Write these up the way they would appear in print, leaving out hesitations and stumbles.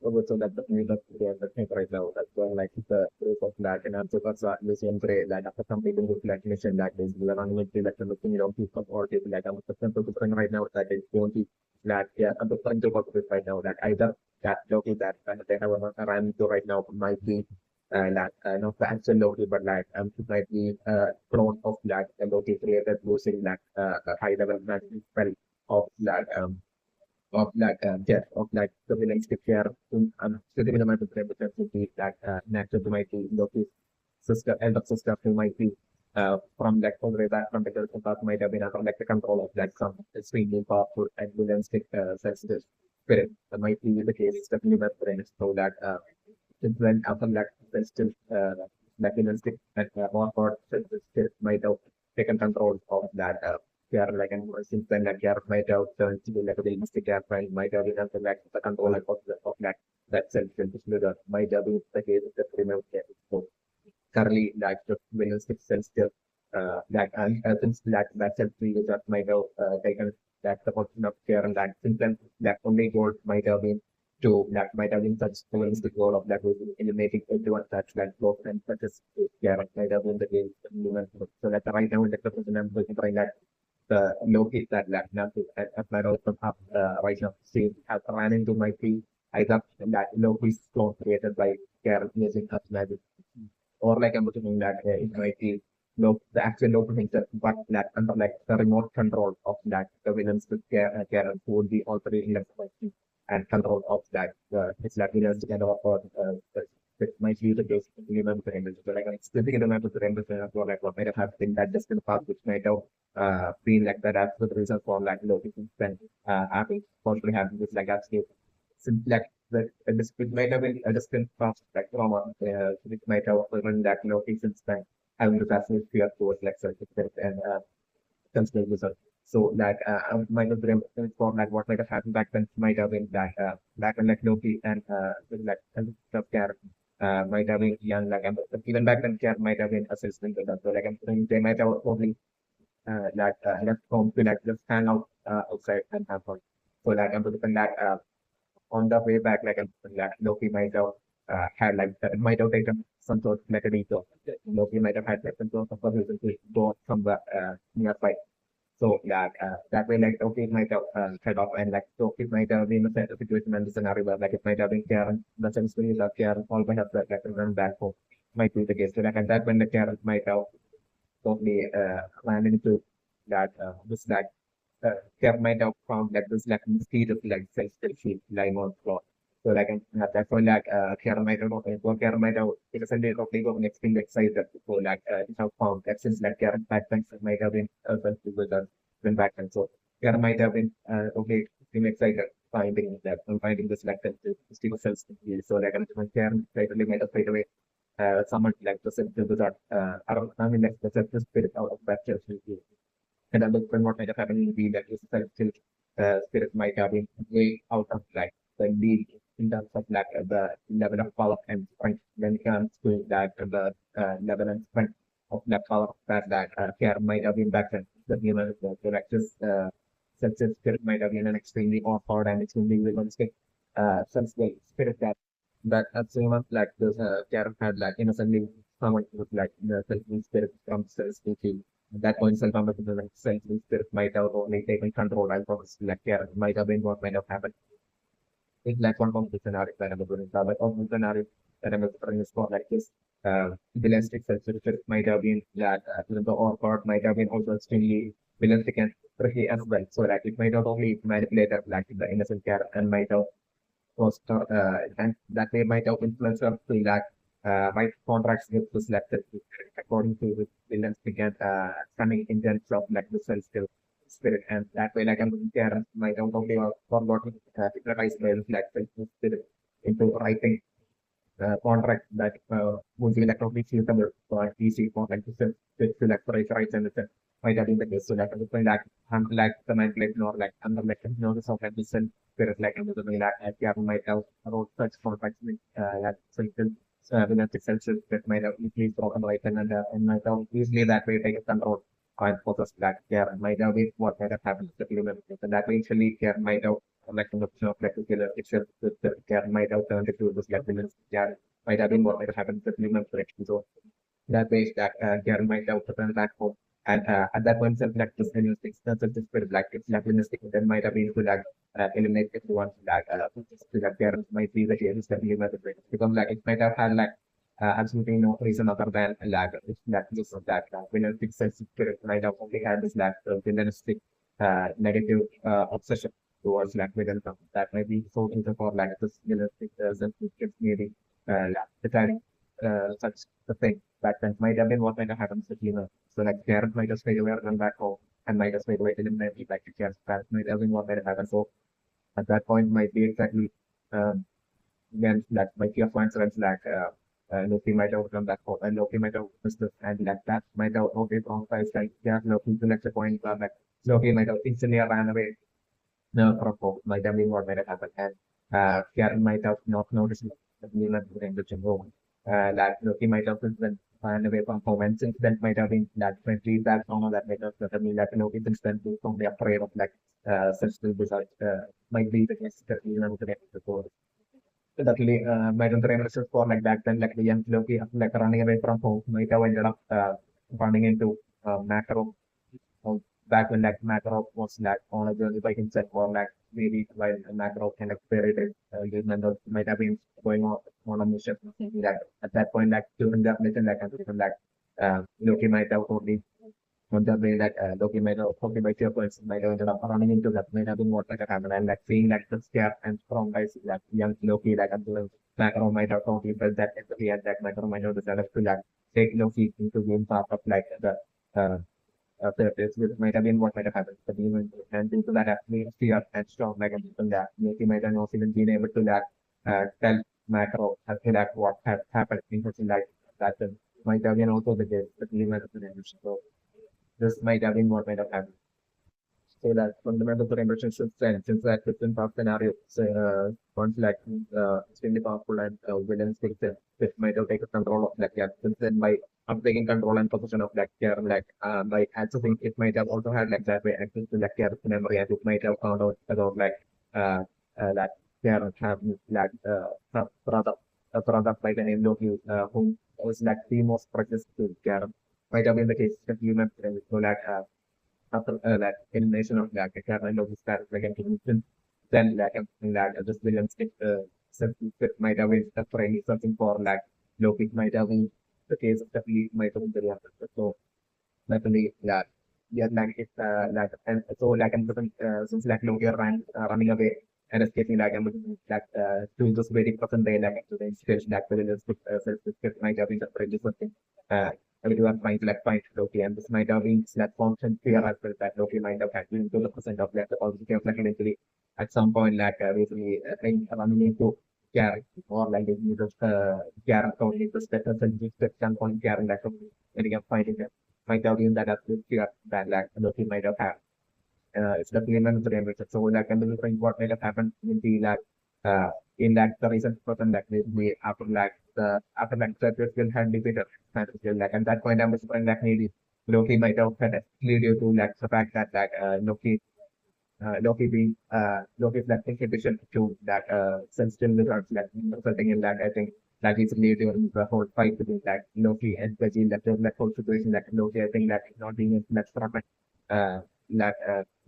so that the new the thing right now. That's why like the proof of that and also because mission pray that after completing this like mission that is the anonymity that the looking people or people like I'm simple to bring right now that is going to that yeah I'm trying to work with right now that either that local that they have a rhyme to right now might be that not the actual local but like might be clone of that local created using that high level magic spell of that death of that surveillance care specifically the might represent that natural to might be Loki's sister elder sister who might be from that all the way back from the girl path might have been under like the control of that some extremely powerful and villanistic sensitive spirit. That might be the case definitely my friends so that since then after that sensitive that villanistic and or sensitive spirit might have taken control of that care like and since then that care might have turned to be like a realistic care and might have been under like the control of that self-centered might have been the case of the female care. So currently like the realistic sensitive that and since that self that might have taken that the portion of care and that since then that only goal might have been to that might have been such realistic goal of that was eliminating everyone such that close and such as care might have been the case. So that right now in the person I'm looking for that the Loki that left now at my road from up right now. See, have ran into my feet. I thought that Loki's clone created by Karen using her magic. Or like I'm looking that it might be the actual Loki himself, but that under like the remote control of that the villains with Karen who would be operating like and control of that it's like villains together or it might be the case to remember the images. But like I'm still thinking remember the images or like what might have happened in that distant past which might have feel like that as the reason for like Loki spend having possibly having this like actually since like it might have been a distant past like trauma which might have given that Loki since then having this absolute fear towards like certificate and consider result. So that I might have been for like what might have happened back then might have been that back when like Loki and like stuff care might have been young like even back then care might have been assistant to that. So like I'm saying they might have only left home to like just hang out outside and have fun. So like I'm looking that on the way back, like that Loki might have had like might have taken some sort of like a detour. Loki might have had like some sort of a reason to go somewhere nearby. So that way like Loki might have head off and like Loki might have been in a situation and the scenario where like it might have been Karen, the sense that Karen all might have like run back home. Might be the case. So like at that when the Karen might have totally ran into that this like Kev might have found like this like mysterious like self-defeat lying on floor. So like that's why like Kara might have or Kara might have it isn't it okay go next thing excited so like it have found that since like Kara back then might have been with us when back then so Kara might have been okay been excited finding that finding this like mystical self so like when Kara straight away might have straight away someone like the self wizard around I mean like the self spirit out of that church and other when what might have happened in the that is still spirit might have been way out of like the league in terms of like the level of power and strength when it comes to that the level and strength of that power that care might have been back then. The human the Galactus such a spirit might have been an extremely awkward and extremely realistic sense spirit that at same month like this Karen had like innocently someone with like the self spirit from cells to at that point, self-confidence essentially spirit might have only taken control and focus like care might have been what might have happened. It's like one of the scenarios that I'm going to but of the scenario that I'm going to for like this realistic self-spirit might have been that even the awkward might have been also extremely realistic and tricky as well. So that it might not only manipulate like the innocent care and might have cost and that they might have influenced up to that my contracts get was selected according to the villains began coming in terms of like the self skill spirit and that way like I'm care might have only forgotten hypnotize by like self spirit into writing contract that would be like totally suitable for easy for like to like for rights and the might have been the case. So that was like like the manipulation or like under like the of like this spirit like under the way that yeah might have wrote such contracts with that simple with a senses that might have easily broken right and might have easily that way take control and focus that care might have been what might have happened to the human and that eventually care might have like the option of like the killer itself, the cat might have turned into this like villain. Yeah, might have been what might have happened to the human correction. So that way that Garen might have turned back home. And at that point, self like this linguistics, not just spirit like it's like linguistic, then might have been to like eliminate everyone that to that Garen might be the case that he might have become like it might have had like absolutely no reason other than lag. It's that just of that linguistic sense spirit might have only had this like linguistic negative obsession towards like villain that might be so into for like this linguistic sense maybe the time such the thing back then might have been what might have happened to Gina. So like Gareth might have stayed away and run back home and might have stayed away eliminate me like Gareth that might have been what might have happened. So at that point might be exactly again that might be a coincidence that Loki might have come back home and Loki might have missed this and like that might have okay wrong guys like yeah Loki to next point like Loki might have instantly ran away from home might have been what might have happened and Karen might have not noticed that Neil had been in the room that Loki might have then ran away from home and since then might have been that friendly that song that might have certainly that Loki since then from the afraid of like such things might be the case that we remember before. Definitely, my consideration for like back then, like the young Loki, like running away from home, might have ended up running into Macro back when like Macro was like on a journey by himself, or like maybe while Macro kind of spirited, you know, might have been going on a mission. Like at that point, like during that mission, like Loki might have totally on the way that Loki might have probably by fear points might have ended up running into that might have been what like happened and like seeing like the scare and strong guys like young Loki like until Macro might have totally felt that empathy and that Macro might have decided to like take Loki into being part of like the uh therapist which might have been what might have happened. But even and into that actually fear and strong like and that Loki might have not even been able to like tell Macro like what had happened in his life that might have been also the case but even so this might have been what might have happened. So that fundamental parameters since that within past scenario, so, conflict extremely powerful and villains think that this might have taken control of that character. Since then, by taking control and possession of that character, like by accessing, it might have also had like that way access to that character memory, and it might have found out about like uh, that character have like brother, a brother by the name of you, who was like the most precious to character. Might have been the case that you mentioned, so like after that elimination of like a kind of this like information, then like this villain stick something that might have been really something for like Loki might have been the case of definitely might have been very affected. So definitely that yeah like it's like and so like and since like Loki ran running away and escaping like and like to this very present day like to the situation that villain stick might have been really something everyone trying to like find Loki, and this might have been that function fear as well that Loki might have had into the percent of that also came like eventually at some point like basically running into Garen or like you just Garen only the status and just at some point Garen like ending up finding them might have been that as fear that like Loki might have had it's definitely mandatory and so like and the thing what might have happened in the like uh in that the recent person like we after like the after like that will had defeated and still like at that point I'm just like maybe Loki might have had actually due to like the fact that Loki being Loki's like inhibition to that sensitive results like resulting in that I think that is really during the whole fight between like Loki and Veggie that whole situation like Loki I think that not being in that front that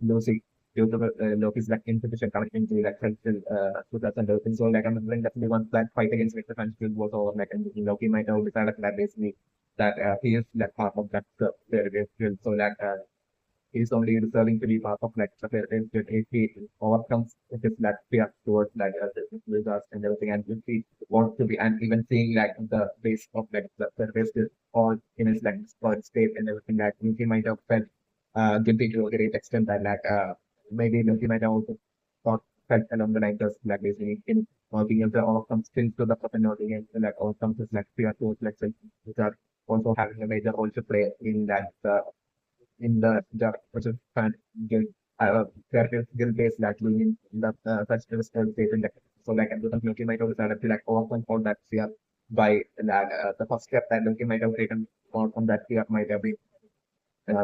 Lucy due to Loki's like inhibition coming into like sensitive to that and everything. So like I'm wondering definitely once that fight against Victor Fanfield was over like and Loki might have decided that basically that he is like part of that so like he's only deserving to be part of like the parents if he overcomes his that fear towards like results and everything and if he wants to be and even seeing like the base of like the base is all in his like spoiled state and everything like he might have felt guilty to a great extent that like maybe he might have also thought felt along the lines of like basically in being able to overcome things to the person not being able to like overcome his like fear towards like which are also having a major role to play in that in the which is kind guilt character guilt based actually in the such state in the so like and the Loki might have decided to like overcome all that fear by that the first step that Loki might have taken from that fear might have been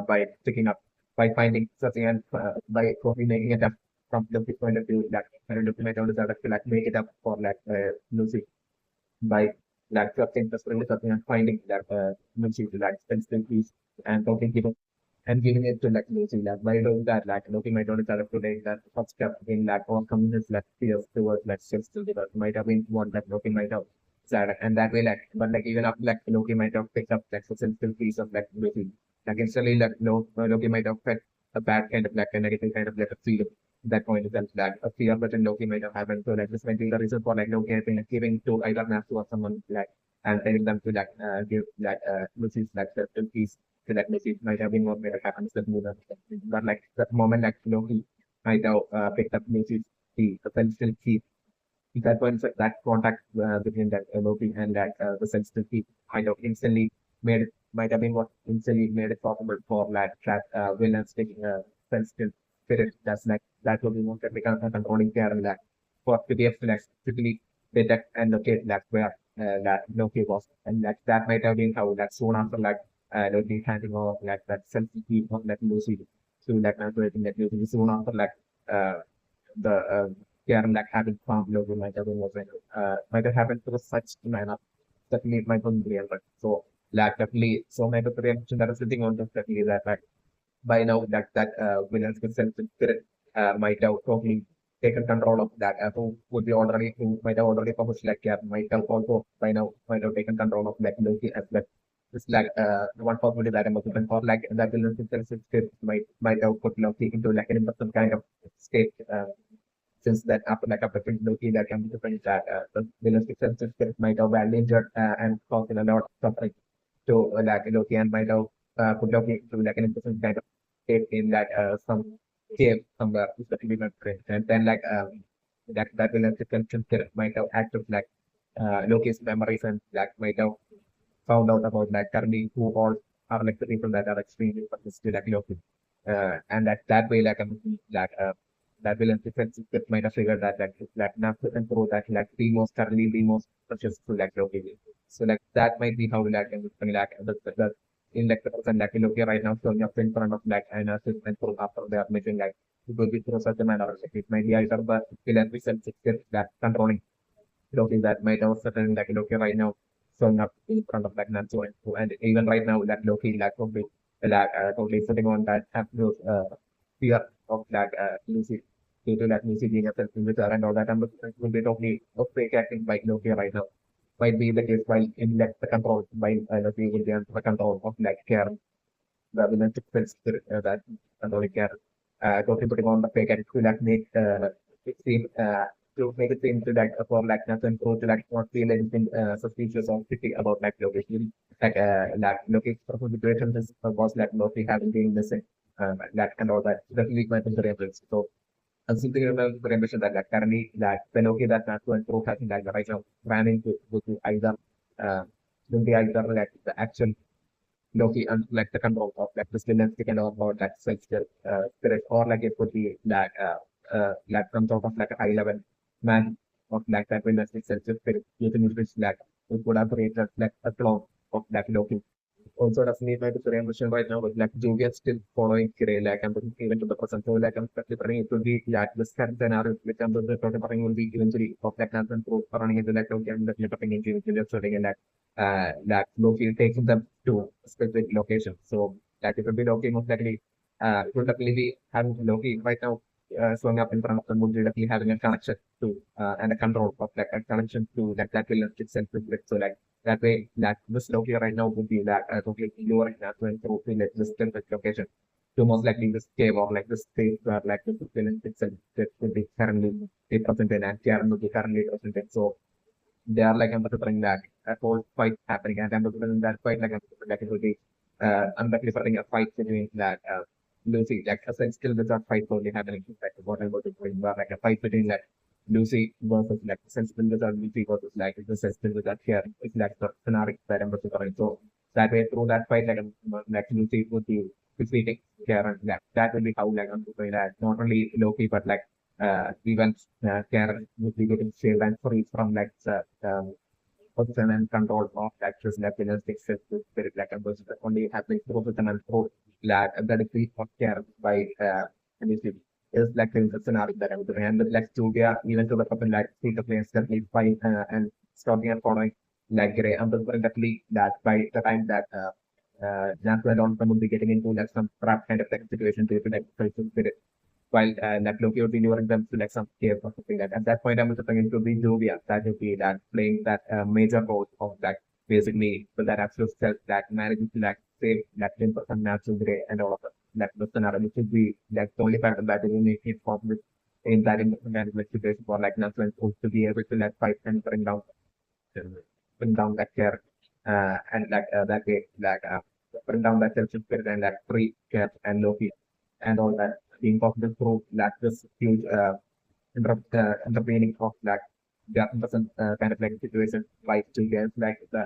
by picking up by finding something and by probably making it up from Loki's point of view, like Loki might have decided to like make it up for like Lucy by like searching the really searching and finding that Lucy to like spend piece and talking giving and giving it to like Lucy. Like by doing that, like Loki might have decided to take that first step in like overcoming his like fears towards like self might have been one that Loki might have decided, and that way like but like even after like Loki might have picked up like the sensitive piece of like Lucy. Like instantly like Loki might have felt a bad kind of like a negative kind of like a feel that point itself, like a fear that Loki might have happened. So like this might be the reason for like Loki has been giving to either Natsu or someone like and telling them to like give like Lucy's like certain piece to like Lucy might have been what might have happened to the movie. But like that moment like Loki might have picked up Lucy's key, the sensitive key. That point that contact between that Loki and that the sensitive key might have instantly made it might have been what instantly made it possible for like that villains taking a sensitive spirit that's like that will be most that become a controlling care and that for to be able to like quickly detect and locate that where that Loki was and that might have been how that soon after like Loki handing off like that sensitive key of that Lucy to like manipulating that Lucy soon after like uh the Karen like having found Logan might have been was might have happened to such manner that made my own real but so like definitely so my reaction that is sitting on definitely that like by now that villain's spirit might have totally taken control of that who would be already who might have already published like yeah might have also by now might have taken control of like Loki as well. It's like one possibility that I'm looking for like that villain's spirit might have put Loki into like an impressive kind of state since that after like after Loki that can be different that the villain's spirit might have badly injured and causing a lot of suffering to like Loki and might have put Loki into like an interesting kind of state in that some cave somewhere especially not great. And then like that villain's spirit might have acted like Loki's memories and like might have found out about like currently who all are like the people that are extremely persistent like Loki. And that way like like that villain defense that might have figured that like not and through that like the most currently the most precious to like Loki. So like that might be how like and like the in like the person like Loki right now showing up in front of like an assistant through after they are making like it will be through such a manner like it might be either the villain result that controlling Loki that might have certain like Loki right now showing up in front of like Natsu and even right now that Loki like totally sitting on that absolute fear of like Lucy due to that Lucy being a self-inhibitor and all that and will be totally of fake acting by Loki right now. Might be the case while in like the control by Loki will be under the control of like care the villain fits that controlling care. Totally putting on the fake attitude that make it seem to make it seem to like for like nothing to like not feel anything suspicious or fishy about like Loki. Like Loki's situation is was like Loki having been missing that and all that. Definitely my consideration. So I'm something about the ambition that like currently that when Loki that not going through having like right now planning to either uh will be either like the actual Loki and like the control of like the villains taken over that spirit or like it could be like some sort of like a high level man of like that villains itself spirit using which like it would have created like a clone of like Loki. Also doesn't need my Korean version right now, but like Julian still following Kire, like I'm looking even to the present. So like I'm preparing it to be like this current scenario which I'm preparing will be eventually of like Nathan Pro running into like Loki and like preparing into Julian starting and that Loki taking them to a specific location. So like it will be Loki most likely it will definitely be having Loki right now showing up in front of the moon, definitely having a connection to and a control of like a connection to like that villain itself. So like that way, that this Loki right now would be that totally luring that to through in like this specific location. So most likely this cave or like this space where like the villain itself that would be currently represented and Karen would be currently represented. So they are like anticipating that a whole fight happening and anticipating that fight like it will be I'm anticipating a fight between that Lucy like a still without fight only happening like what I was doing but like a fight between that Lucy versus like sensible without Lucy versus like the sensible without here it's like the scenario that I'm anticipating. So that way through that fight like Lucy would be defeating Karen that will be how like I'm doing that not only Loki but like even Karen would be getting saved and free from like the position and control of actress happiness success with spirit like was only happening through position and through like the decrease of Karen by NBC. is like the scenario that I'm doing. And with like Julia, even to the couple like see the players that leave by and stopping and following like Gray. I'm definitely that by the time that Jasper and Onson would be getting into like some trap kind of like situation to like spirit. While like Loki would be luring them to like some cave or something like that. At that point, I'm looking into the Juvia that would be that playing that major role of that basically with that absolute self that manages to like save that 10% natural gray and all of that. That was the narrative, which would be like the only factor that will make it possible in that in kind of like situation for like natural to be able to like fight and bring down that care and like that way like bring down that self spirit and like free care and Loki and all that being possible through like this huge intervening of like the person kind of like situation like two games like the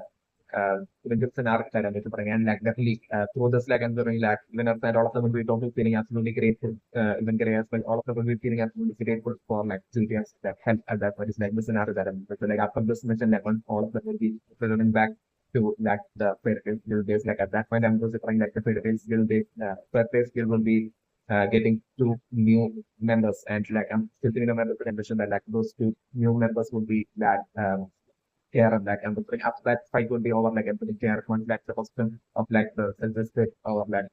even just an arc side and it's bring and like definitely through this like and during like winners and all of them will be totally feeling absolutely grateful even Gray as well all of them will be feeling absolutely grateful for like Julius that help at that point is like the scenario that I'm so like after this mission like once all of them will be returning back to like the fairy tale guild days like at that point I'm just trying like the fairy tale guild days fairy tale guild will be getting two new members and like I'm still thinking about the condition that like those two new members would be that care of like and like after that fight would be over like everybody care once like the husband of like the sensitive or like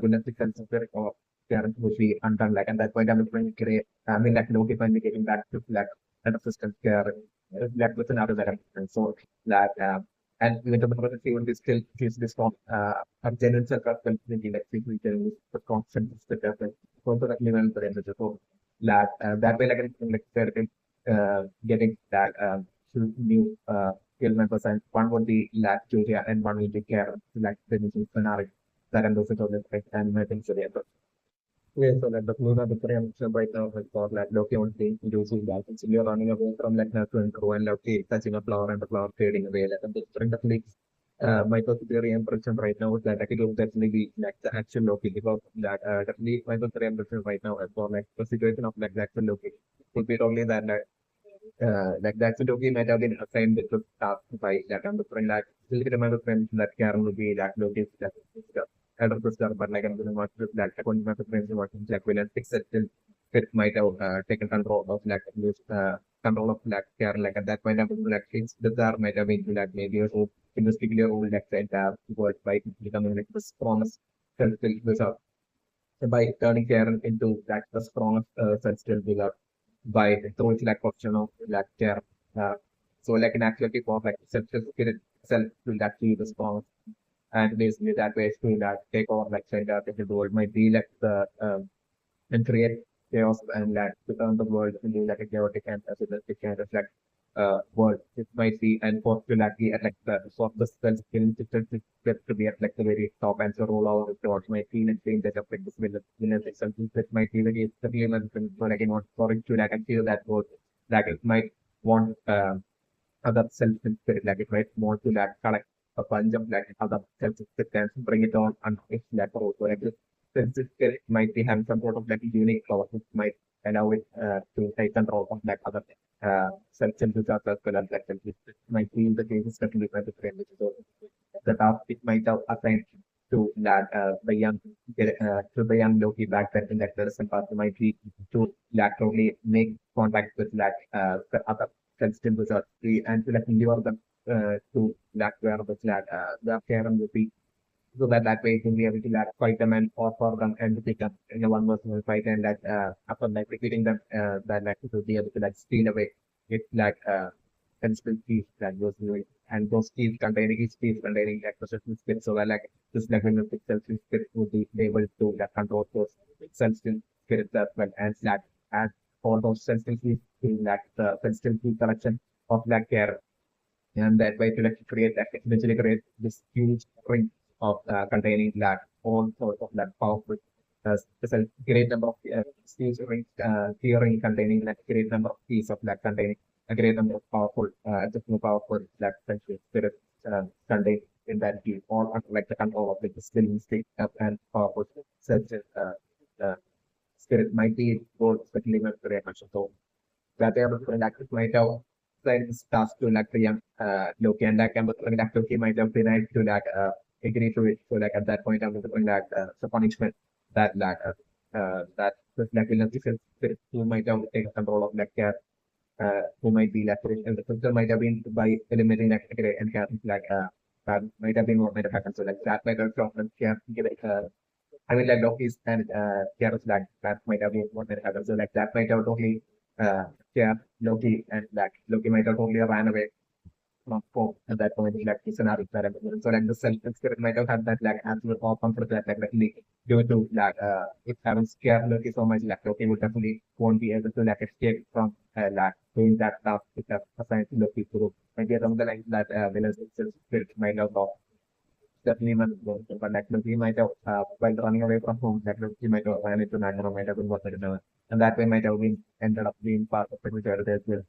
domestic sensitive or parent would be undone like and that point I'm going to create I mean like Loki finally getting back to like an assistant care like with another that and so that and even the presidency will be still choose this from a genuine circumstance thinking like we can use the constant so that level the range so that that way like they're getting that two new skill members and one would be lab Julia and one will be care like the new scenario that and also the effect and I think so yeah. Yeah, so like the clue that the preemption right now has got like Loki only using that. So you're running away from like Nato and Crow and Loki touching a flower and the flower fading away. Like and the different techniques. My theory impression right now is that like, it will definitely be like the actual Loki because that definitely my theory impression right now is for like the situation of like the actual Loki. Would be only that like the actual Loki might have been assigned with the task by that I'm different like still remember friends that Karen will be that Loki's that elder sister, but like I'm going to watch this like according to my friends watching like when fix it till it might have taken control of like lose control of like care like at that point I'm like it's the Tsar might have been like maybe a role in this particular role like the entire world by becoming like the strongest self-still wizard by turning Karen into like the strongest self-still wizard by through its like option of like care. Uh, so like in actuality for like self-still spirit itself will actually be the strongest and basically that way to that take over like center of the world might be like the and create chaos and like to turn the world into like a chaotic and pessimistic kind of like world. It might be and for to like be at like the sort of the self skill to be at like the very top and so roll out the odds might feel and change that of like this villain itself that might be very the human so like in order for it to like achieve that goal like it might want other self-spirit like it right more to that collect a bunch of like other self-spirit and bring it on and it's that also like this self-spirit might be having some sort of like unique power which might allow it to take control of like other self-spirit as well as like self-spirit might be in the case especially by the friend which is also the task it might have assigned to that to the young Loki back then in that person part might be to laterally make contact with like the other sensitive wizard and to like lure them to that where the Karen would be so that that way you can be able to like fight them and offer them and to pick up in a one versus fight and that after like defeating them that like to be able to like steal away it's like sensitive keys that goes away and those keys containing each piece containing like possession spirit so that like this like sensitive spirit would be able to like control those sensitive spirits as well and like add all those sensitive keys to like the sensitive key collection of like care and that way to like create like eventually create this huge ring of containing like all sorts of like powerful there's a great number of huge ring key ring containing like great number of keys of like containing a great number of powerful just more powerful like sensual spirits contained in that key all under like the control of like the spinning state and powerful sensual uh, spirit might be both especially very much so that they are like might have sent this task to like the young Loki and like like Loki might have denied to like agree to it. So like at that point I'm going like the punishment that that this like villain spirit who might have taken control of like who might be like and the filter might have been by eliminating like gray and characters like that might have been what might have happened. So like that might have shown them I mean, like Loki's and Kiara's like that might have been what might have happened. So like that might have totally Kiara, Loki, and like Loki might have totally ran away from home at that point. Like the scenario that happened. So like the self spirit might have had that like absolute awe comfort that like really due to like if having scared Loki so much, like Loki would definitely won't be able to like escape from like doing that stuff with the assigned to Loki to do. Maybe along the lines that villain's spirit might have lost definitely not going to, but like he might have, while running away from home, like he might have ran into Nagano, might have been what I don't know. And that way might have been ended up being part of the future as well.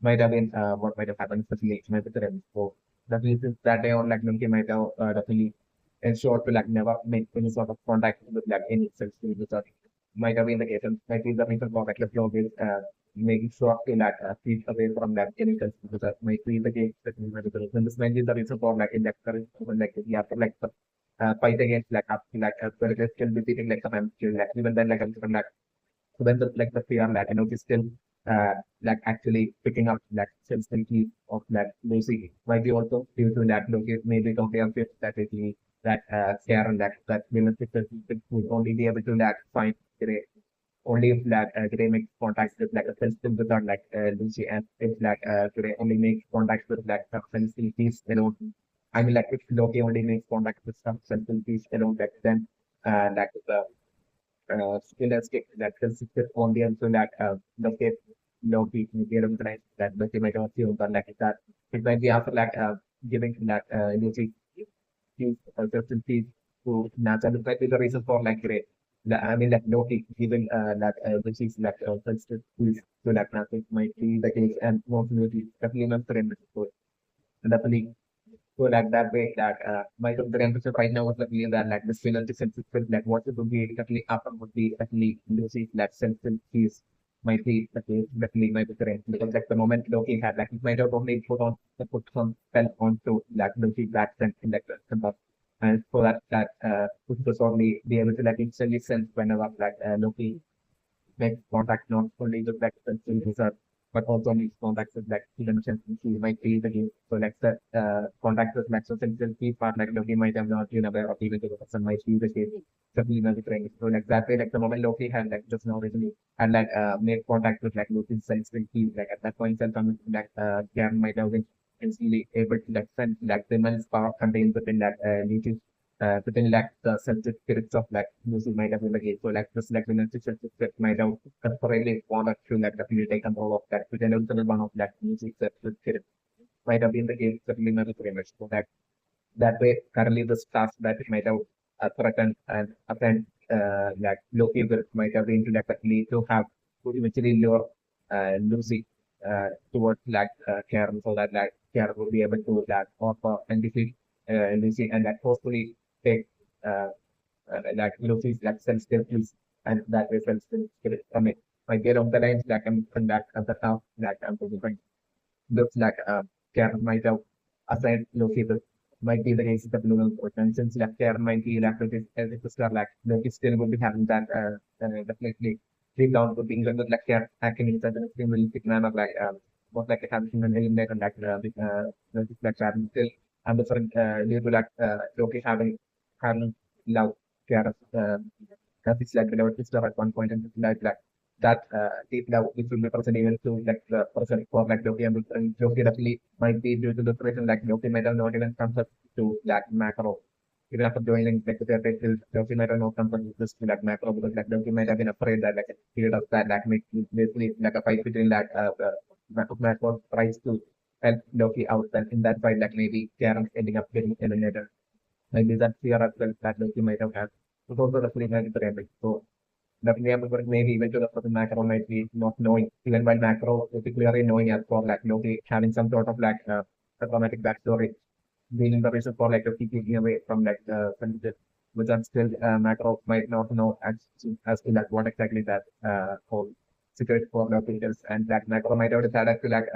Might have been what might have happened, especially with the Reds. So definitely since that day on, like Nunki might have definitely ensured to like never make any sort of contact with like any such things might have been the case. And might be the reason for like the flow is making sure to like keep away from that chemicals because that might be the case that we might have. And this might be the reason for like in that current like you have to like fight against like up like where they're still defeating like some like even then like I'm like so then the like the fear like I know is still like actually picking up like sensitivity of like Lucy might be also due to that Loki maybe compare with that is that scare and that women would only be able to like find only if like they make contacts with like a sensitive without like Lucy and if like they only make contacts with like sensitivities alone. I mean like if Loki only makes contact with some sensitivities alone, like then like the skill escape that consisted only until that Loki Loki maybe recognize that Loki might not feel but like that it might be after like giving that Lucy use consistency to natural that might be the reason for like great. I mean, like Loki, even that which is like consistent to like nothing might be the case, and most maybe definitely not the story. Definitely so like that way that my the emphasis right now was definitely that like the final sensitive like what it would be definitely after would be definitely Lucy like sensitive piece might be the case definitely might be correct because like the moment Loki had like it might have only put some spell onto like Lucy that sense in like the and so that would just only be able to like instantly sense whenever like Loki make contact not only with like the user but also makes contact with like the sensitivity might be the game. So like the contact with maximum sensitivity part like Loki might have not been aware of even the person might be the case. Definitely not the training. So like that way like the moment Loki had like just now recently had like made contact with like Loki's sensitivity like at that point sometimes like Garen might have been instantly able to like sense like the immense power contained within that within like the sensitive spirits of like music might have been the case. So like this like the sensitive spirit might have temporarily wanted to like definitely take control of that to general one of that music spirit might have been the case certainly not very much. So that way currently this task that it might have threatened and offend like Loki will might have been to like actually to have to eventually lure Lucy towards like Karen so that like Karen will be able to like offer and defeat Lucy and like hopefully take uh, like Lucy's like sensitive piece and that way sensitive from it. Might get on the lines like I'm back at the top like I'm going looks like Karen might have assigned Lucy to might be the case of the blue important since like Karen might be like as a sister like Loki still would be having that definitely deep down would be even with like Karen acting in such an extremely big manner like was like having an eliminate and like Karen still and different due to like Loki having love Karen as it's like the sister at one point and like that deep love which will be present even to like the person for like Loki and Loki definitely might be due to the reason like Loki might have not even concept to like macro. Even after joining like the title, Loki might have no concept with this to like macro because like Loki might have been afraid that like a period of that like make basically like a fight between like macro tries to help Loki out and in that fight like maybe Karen ending up getting eliminated. Maybe that fear as well that Loki might have had. It's also definitely very trending. So definitely, I'm going maybe even to the person macro might be not knowing, even while macro is clearly knowing as for like Loki having some sort of like a traumatic backstory, being the reason for like keeping away from like the sensitive, which I'm still macro might not know as to like what exactly that whole situation for Loki is, and like macro might have decided to like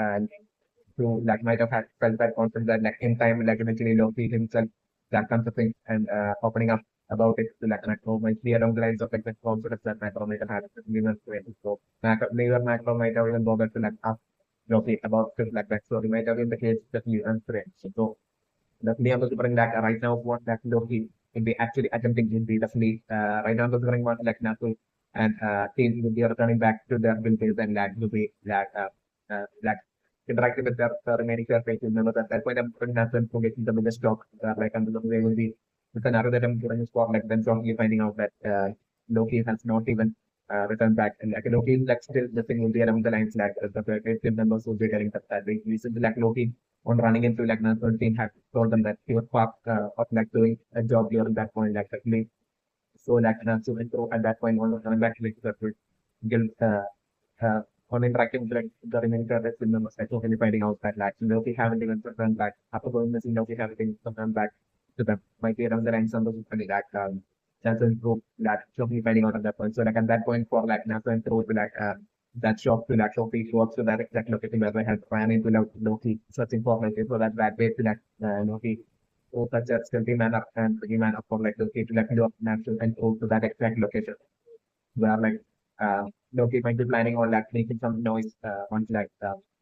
who like might have had felt that confidence that like in time like eventually Loki himself that comes of things and opening up. about it to like macro might be along the lines of like the confidence that macro might have had given to it. So neither macro might have even bothered to like ask Loki about it like that. So it might have been the case that you answer it. So definitely I'm bring that right now what that Loki will be actually attempting to be definitely right now I'm going one like Nasu and team will be returning back to their buildings and that will be that interacting with their remaining faces members at that point I'm putting Nasu to get the biggest shock like under the way will be the scenario that I'm putting spot like then suddenly finding out that Loki has not even returned back and like Loki is like still the thing will be around the lines like the team members will be telling that they recently like Loki on running into like national team had told them that he was part of like doing a job during that point, like actually so like Natsu went through at that point on coming back to like the guild on interacting with like the remaining characters in the like totally finding out that like Loki haven't even returned back after going missing Loki haven't even returned back to them. Might be around the line something that Natsu group that Loki finding out at that point. So like at that point for like Natsu and through like that shop to like Loki works to that exact location where they had ran into Loki searching for like so that way to like Loki so such a stealthy manner and pretty manner for like Loki to like do natural and go to that exact location where like Loki might be planning on like making some noise once like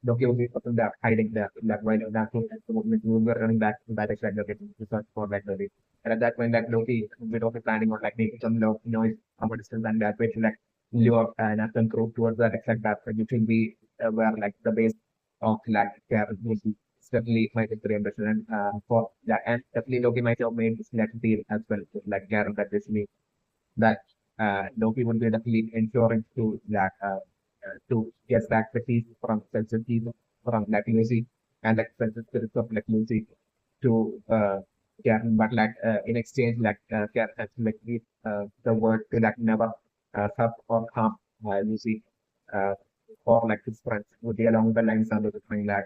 Loki will be person there hiding there like while we were running back to that exact location to search for like Loki. And at that point like Loki will be planning on like making some noise from a distance and that way to like lure Nathan crew towards that exact path which will be where like the base of like character will be certainly might be very interesting and for that and definitely Loki might have made this like deal as well with like Garen that this that Loki would be definitely ensuring to get back the piece from sensitivity from like Lucy and like sensitivity of like Lucy to Karen, but like in exchange like Karen has to like give the word to like never hurt or harm Lucy uh, or like his friends would be along the lines of the thing like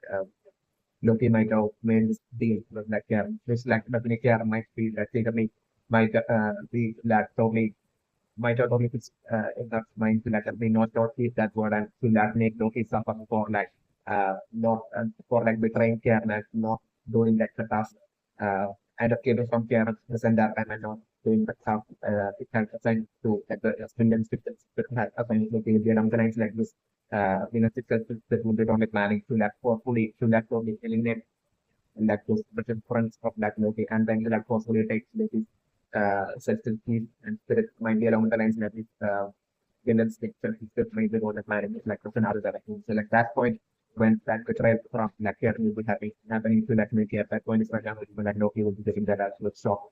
Loki might have made this deal with like Karen, which like definitely Karen might be that secretly might be like totally might have only enough mind to let me not use that word and to let make Loki suffer for like not for like betraying Karen and not doing like the task and escaping from Karen and that time and not doing the task it has assigned to like the Finland systems that has assigned Loki the organized like this in a successful that would be only planning to let forcefully to let Loki eliminate like those different fronts of like Loki and then like forcefully takes Loki's self-esteem and spirit might be along the lines that is villains like self-esteem might be what the plan is like the scenario that I think. So like that point when that betrayal from like here will be happening to like Loki at that point is when like Loki will be getting that as with shock.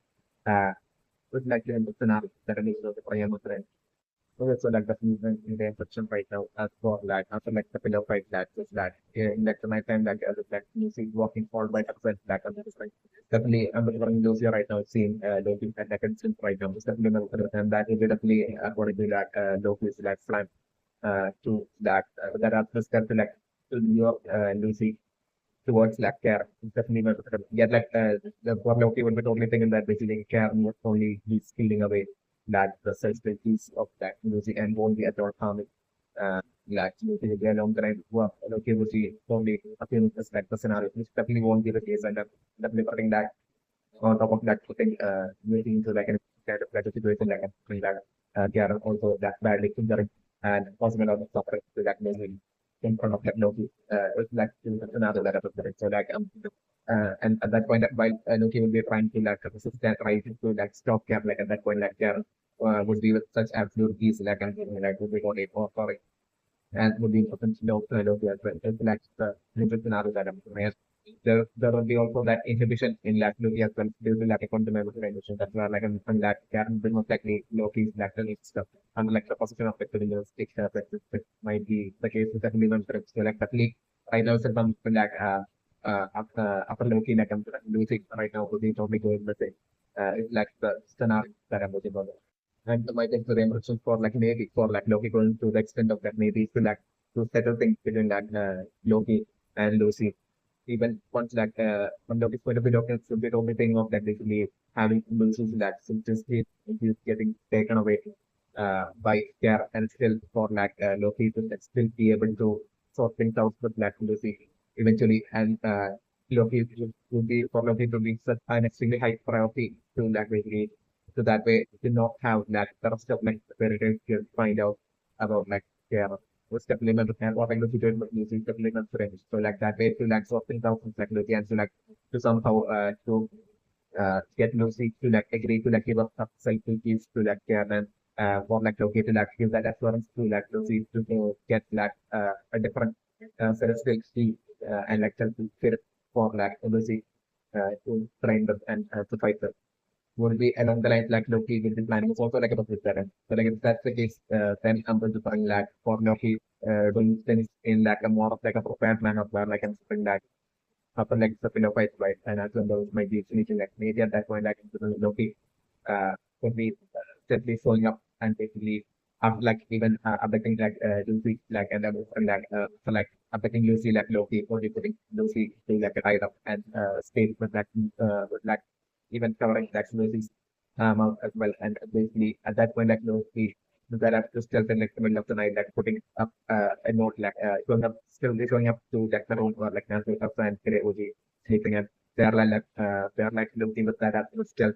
Uh with like the scenario that I need to the Korean okay, so like the in the infection right now, as for like after like the pillow fight that is that in like the night time like as like music walking forward by herself like I'm just like definitely I'm running Lucy right now seeing Loki and like instant right now. It's definitely and that is definitely according to that Loki is like flan to that are to like to your Lucy towards like care. It's definitely not get like the for Loki would be totally thinking that basically care not only he's stealing away that the sensibilities of that music and won't be at all harming like music along the line work Loki would be totally appealing as like the scenario which definitely won't be the case and definitely putting that on top of that putting music into like a kind of like a situation like care also that badly injuring and possible of suffering to that music in front of that Loki. It's like another letter of it. So like and at that point while Loki will be trying to like resist that right to like stop Cap like at that point like Cap would be with such absolute ease like and like would be only for sorry and would be potentially also Loki as well. It's like the little scenario that I'm saying. There will be also that inhibition in like Loki as well due to like a fundamental inhibition. That's why like I'm saying that Karen will most likely Loki's lateral stuff. And like the position of it within the stick that might be the case with definitely one correct. So like definitely right now so from like after Loki like I'm losing right now would be totally going the same. It's like the scenario that I'm looking for. And my take the emergence for like maybe for like Loki going to the extent of that maybe to like to settle things between like Loki and Lucy. Even once like from Loki's point of view, Loki should be the only thing of that basically having Lucy's like since he's getting taken away by Care and still for like Loki to like, still be able to sort things out with like Lucy eventually and Loki would be for Loki to be such an extremely high priority to like basically So that way, you do not have like the rest of like the fairy to find out about like yeah, what's the limit and what like the situation with music, the limit range. So like that way, to like sorting out like the and to like to somehow get Lucy to like agree to like give up self keys to like and for like okay to like give that assurance to like Lucy to get like a different characteristic and like self fit for like Lucy to train them and to fight them would be along the lines like Loki will be planning is also like about this parent. So like if that's the case, then I'm going to find like for Loki doing things in like a more of like a prepared manner where like I'm something like upper legs up in a fight, right? And as well those might be finishing like maybe at that point like Loki could be simply showing up and basically like even abducting like Lucy like and like so like abducting Lucy like Loki or putting Lucy to like a ride up and stay with like even covering like Lucy's mouth as well and basically at that point like Lucy that have to still in like the middle of the night like putting up a note like showing up still showing up to like the room or like Nancy and Kere Uji sleeping and they're like looking with that up still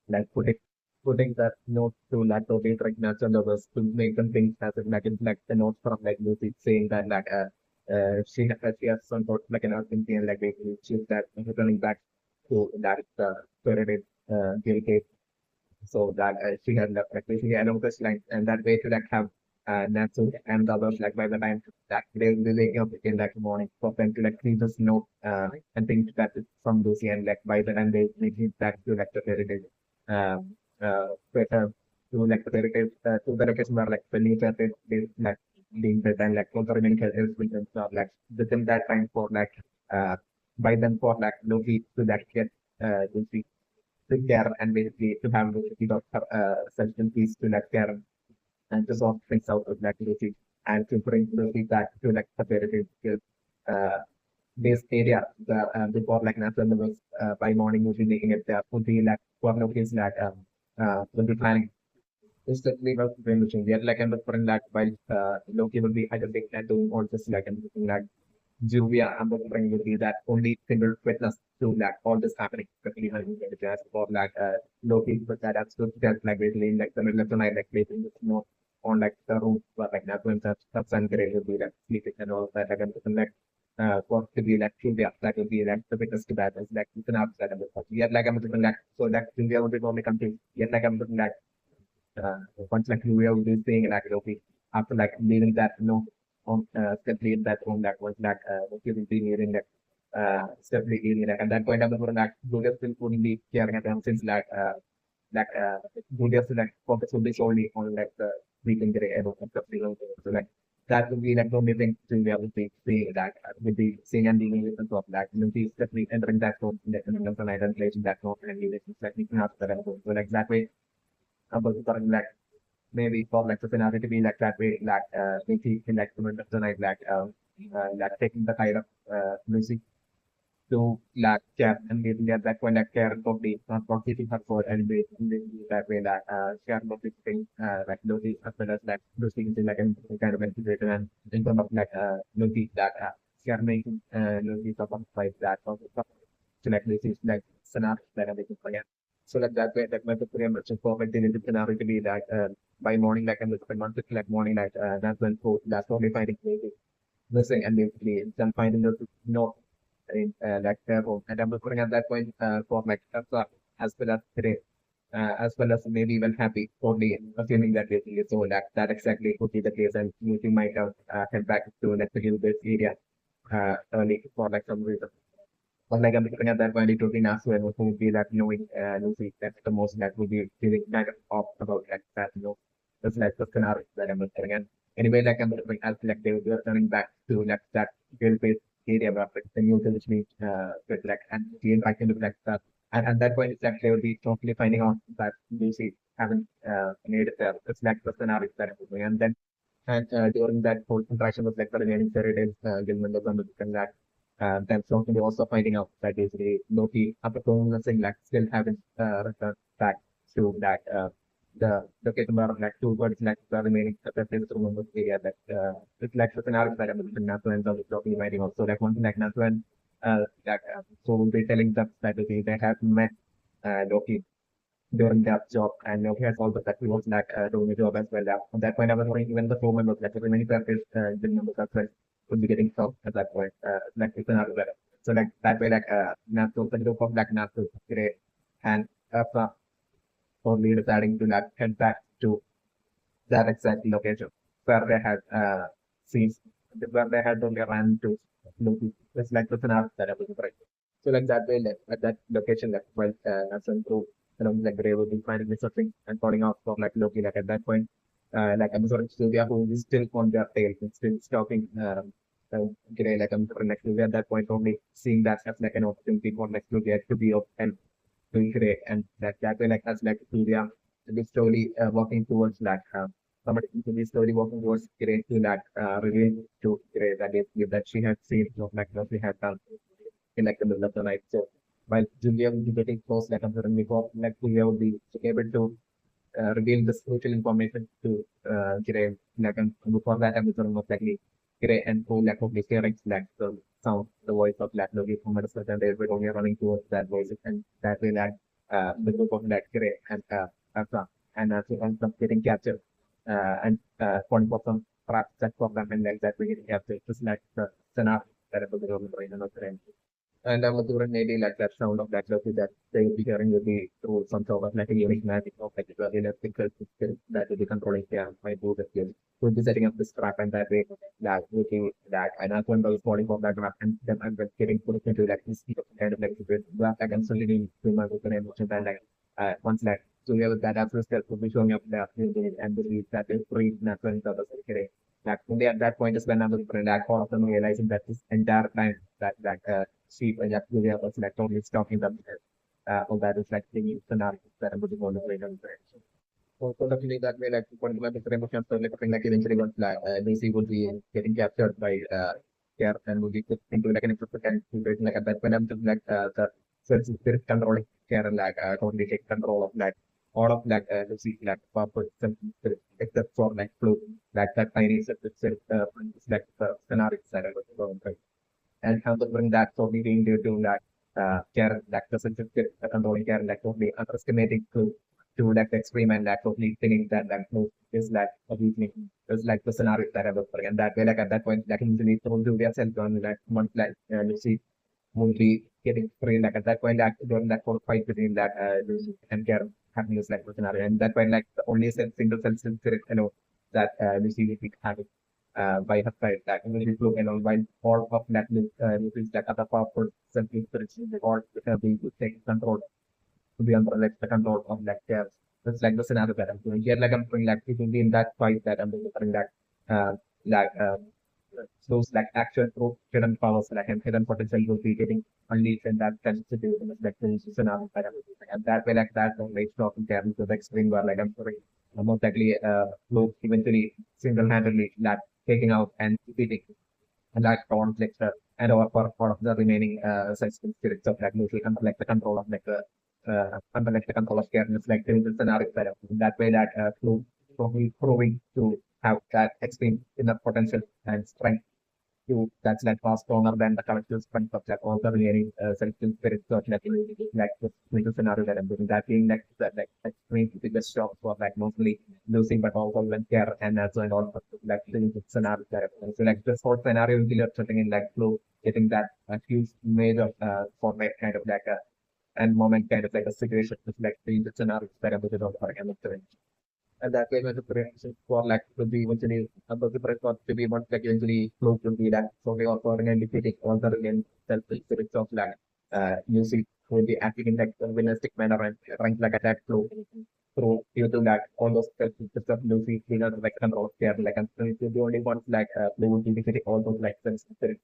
like putting that note to like the way like natural lovers to make them think as if like it's like the note from like Lucy saying that like she has some sort of like an urgency and like basically she's that returning back to that spirited guilt so that she had left like basically along this line and that way to like have Natsu and the others like by the time that they will be waking up in like morning for them to like read this note and think that it's from Lucy and like by the time they make it back to like the heritage better to like the heritage to the location where like the nature is like being built and like all the remaining characters will like within that time for like uh by then for like Loki to like get Lucy sit there and basically to have a bit of certain piece to like there and to sort things out of like Lucy and to bring Lucy back to like separated skills. Uh, this area the before like natural levels by morning usually making it there would be like for Lucy's like will be planning. It's definitely about brain machine. We are like I'm referring that while Loki will be hydrating and doing all this like and like Julia and the brain will be that only single witness to like all this happening, especially when you get a for like Loki, but that has to just like basically like the middle of the night, like basically it's not on like the roof, but like that when that's uncreated will be like sleeping and all of that. Like and like for to be like Julia, that will be like the witness to that is like it's an outside of the yet like I'm looking like so like Julia will be only confused. Yet like I'm looking like uh, once like we are really saying like okay after like leaving that on complete that on that was like okay will be nearing that stability alien like at that point I'm going like Julius will only be caring at them since like Julius will like focus will be solely on like the weekend gray and the freedom so like that will be like the only thing to be able to see that with the seeing and dealing with the top like you know he's definitely entering that zone in the night and placing that zone and he is like making out the so like that way about like maybe for like the scenario to be like that way, like maybe in like the middle of the night, like taking the kind of music to like care and maybe at that point like care probably not for keeping her for and maybe that way that share about this thing like Lucy as well as like Lucy is like a kind of integrated and in terms of like Lucy that share making Lucy sort of like that sort of stuff. So like this is like scenario that I'm looking for. So like that way, like my pretty much perfect in the scenario to be that by morning, like I'm looking months like morning, like that's when so that's only finding missing and basically then finding the no in like their home. And I'm looking at that point for like as well as today. As well as maybe even happy for me, assuming that basically so that exactly would be the case, and you might have head back to let's say this area early for like some reason. But like I'm looking at that point, it would be Nasu and who would be that knowing Lucy, that's the most that would be feeling kind of off about like that, that's like the scenario that I'm looking at. Anyway, like I'm looking at like they were turning back to like that guild-based area where like the new village meet with like and the impact into like that. And at that point, it's like they will be totally finding out that Lucy haven't made it there. It's like the scenario that I'm looking at. And then and during that whole interaction with like the remaining Faraday guild members and that then slowly also finding out that basically Loki, after going missing, like still haven't returned back to that location where like two birds like the remaining separate from the area that it's like the scenario that I'm looking at and the Loki writing also like one thing like Natsu and so we'll be telling them that they have met Loki during that job, and he has also that he was like doing a job as well. At that point, I was worrying even the four members, like many parties, the members as well would be getting shocked at that point. Like it's another level. So like that way, like Nato, the group of like Nato, great, and only deciding to like head back to that exact location where they had seen, where they had only ran to Loki. It's like the scenario that I was right. So like that way, like at that location, like well, as and through, like they will be finding something and calling out for like Loki. Like at that point, like I'm sorry, Sylvia, who is still on their tail, and still stalking. Like I'm sorry, like Sylvia at that point only seeing that as like an opportunity for like Sylvia to be up and doing great, and that way like as like Sylvia to be slowly walking towards like somebody to be slowly walking towards great to that reveal to great that is that she had seen like what she had done in like the middle of the night. So while Julia will be getting close, like I'm certain before, like Julia will be able to reveal this crucial information to Gray. Like and before that, I'm sort of most likely Gray and who like of hearing like the sound, the voice of like Loki from a certain they were only running towards that voice, and that way like the group of like Gray and Afra and she ends up getting captured and falling for some traps set for them, and like that we getting captured. Just like the scenario that I was going to and I'm doing maybe like that sound of that lofi that they will be hearing will be through some sort of like a unique magic of like the electrical system that will be controlling might do the skill. We'll be setting up this trap and that way that will be that and as one is falling from that trap and then I'm just getting put into like this kind of like situation. That I can certainly remember the emotion and like once like so we have that after step will be showing up there and believe that is free natural and other like only at that point is when I was like all of them realizing that this entire time that sheep and Julia was like totally stalking them. All that is like the scenario that I'm putting on the radar. So definitely that way, like one of my different emotions, so like eventually once like Lucy would be getting captured by Care and would be put into like an important situation. Like at that point, I'm just like the spirit controlling Care and like totally take control of like all of like Lucy like powerful spirit except for like Flu, like that tiny spirit like the scenario that I was going through and how to bring that totally into that care like the sensitive controlling care like totally underestimating to like the extreme and like totally thinking that like no is like a weakness is like the scenario that I was for and that way like at that point like usually told to themselves on like month like you see will be getting free like at that point like during that whole fight between that Lucy and care happening is like the scenario and that point like the only single cell spirit you know that Lucy will be having by her side that will be blue and while all of that is that other powerful something spiritual or be take control to be under like the control of like chaos. That's like the scenario that I'm doing here. Like I'm doing like it will be in that fight that I'm doing that like those like action through hidden powers like and hidden potential will be getting unleashed and that tends to do in like the scenario that I'm doing. And that way like that one makes talking to the extreme where like I'm sorry most likely Luke eventually single-handedly like taking out and defeating that conflict and over for the remaining sensitive spirits of like Lucy under like the control of like the under like the control of Karen like there is a scenario set up in that way that Luke probably proving to have that extreme enough potential and strength you that's like far stronger than the collective strength of like all the remaining celestial spirits of like this little scenario that I'm doing. That being like that like extreme biggest shock for like mostly losing but also when care and also and all like the scenario that I'm doing. So like this whole scenario will be something in like flow getting that huge major format kind of like a and moment kind of like a situation with like the scenario that I'm doing for and that way when the preparation for like to be eventually about the press to be what like eventually close to be that so we also again defeating all the again self spirits of like music will be acting in like a villanistic manner and trying to like attack flow through due to that all those self spirits of Lucy being under like control of care like and so it's the only ones like they will be defeating all those like self spirits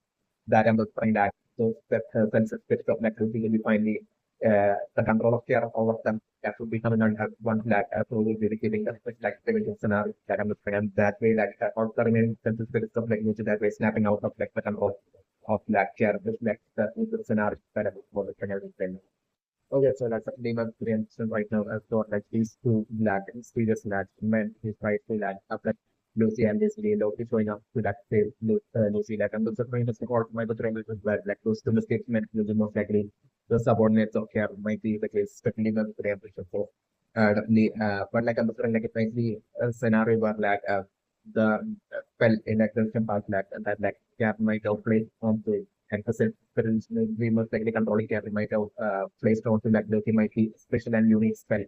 that I'm trying that those self spirits of like Lucy will be finally the control of care of all of them that would be coming under one flag so we'll be giving us like 17 scenario that I'm looking and that way like all the remaining senses spirit stuff like which that way snapping out of like the control of like care which like the scenario that I'm looking at. Okay, so that's the name of the instance right now. I've got like these two black serious lads, men, his right to lad, up like Lucy and this day, Loki showing up to that same Lucy, like, and those are going to support my betrayal as well. Like, those two mistakes meant to the most likely the subordinates of care might be the case, certainly not the temperature. definitely. But like I'm referring, like it might be a scenario where like the spell in like the part that like Cap might have placed onto it, and we most likely controlling Cap might have placed onto like Loki might be special and unique spell.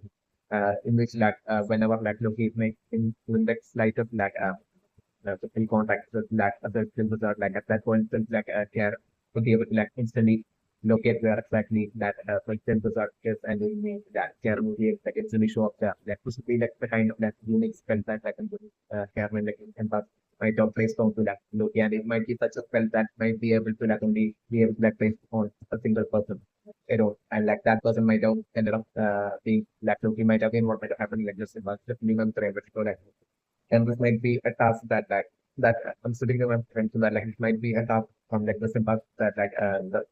In which like whenever like Loki makes in that slightest like physical contact with like other films are like at that point since like care to be able to like instantly locate where exactly that film are is and that care will be like instantly show up there. That could be like the kind of that unique spell that I can put care when like can pass might have placed onto that Loki and it might be such a spell that might be able to like only be able to like place on a single person. You know, and like that person might have ended up being like Loki might have been what might have happened like just minimum three, but so like and this might be a task that I'm sitting with my friends that like it might be a task from like the simple that like the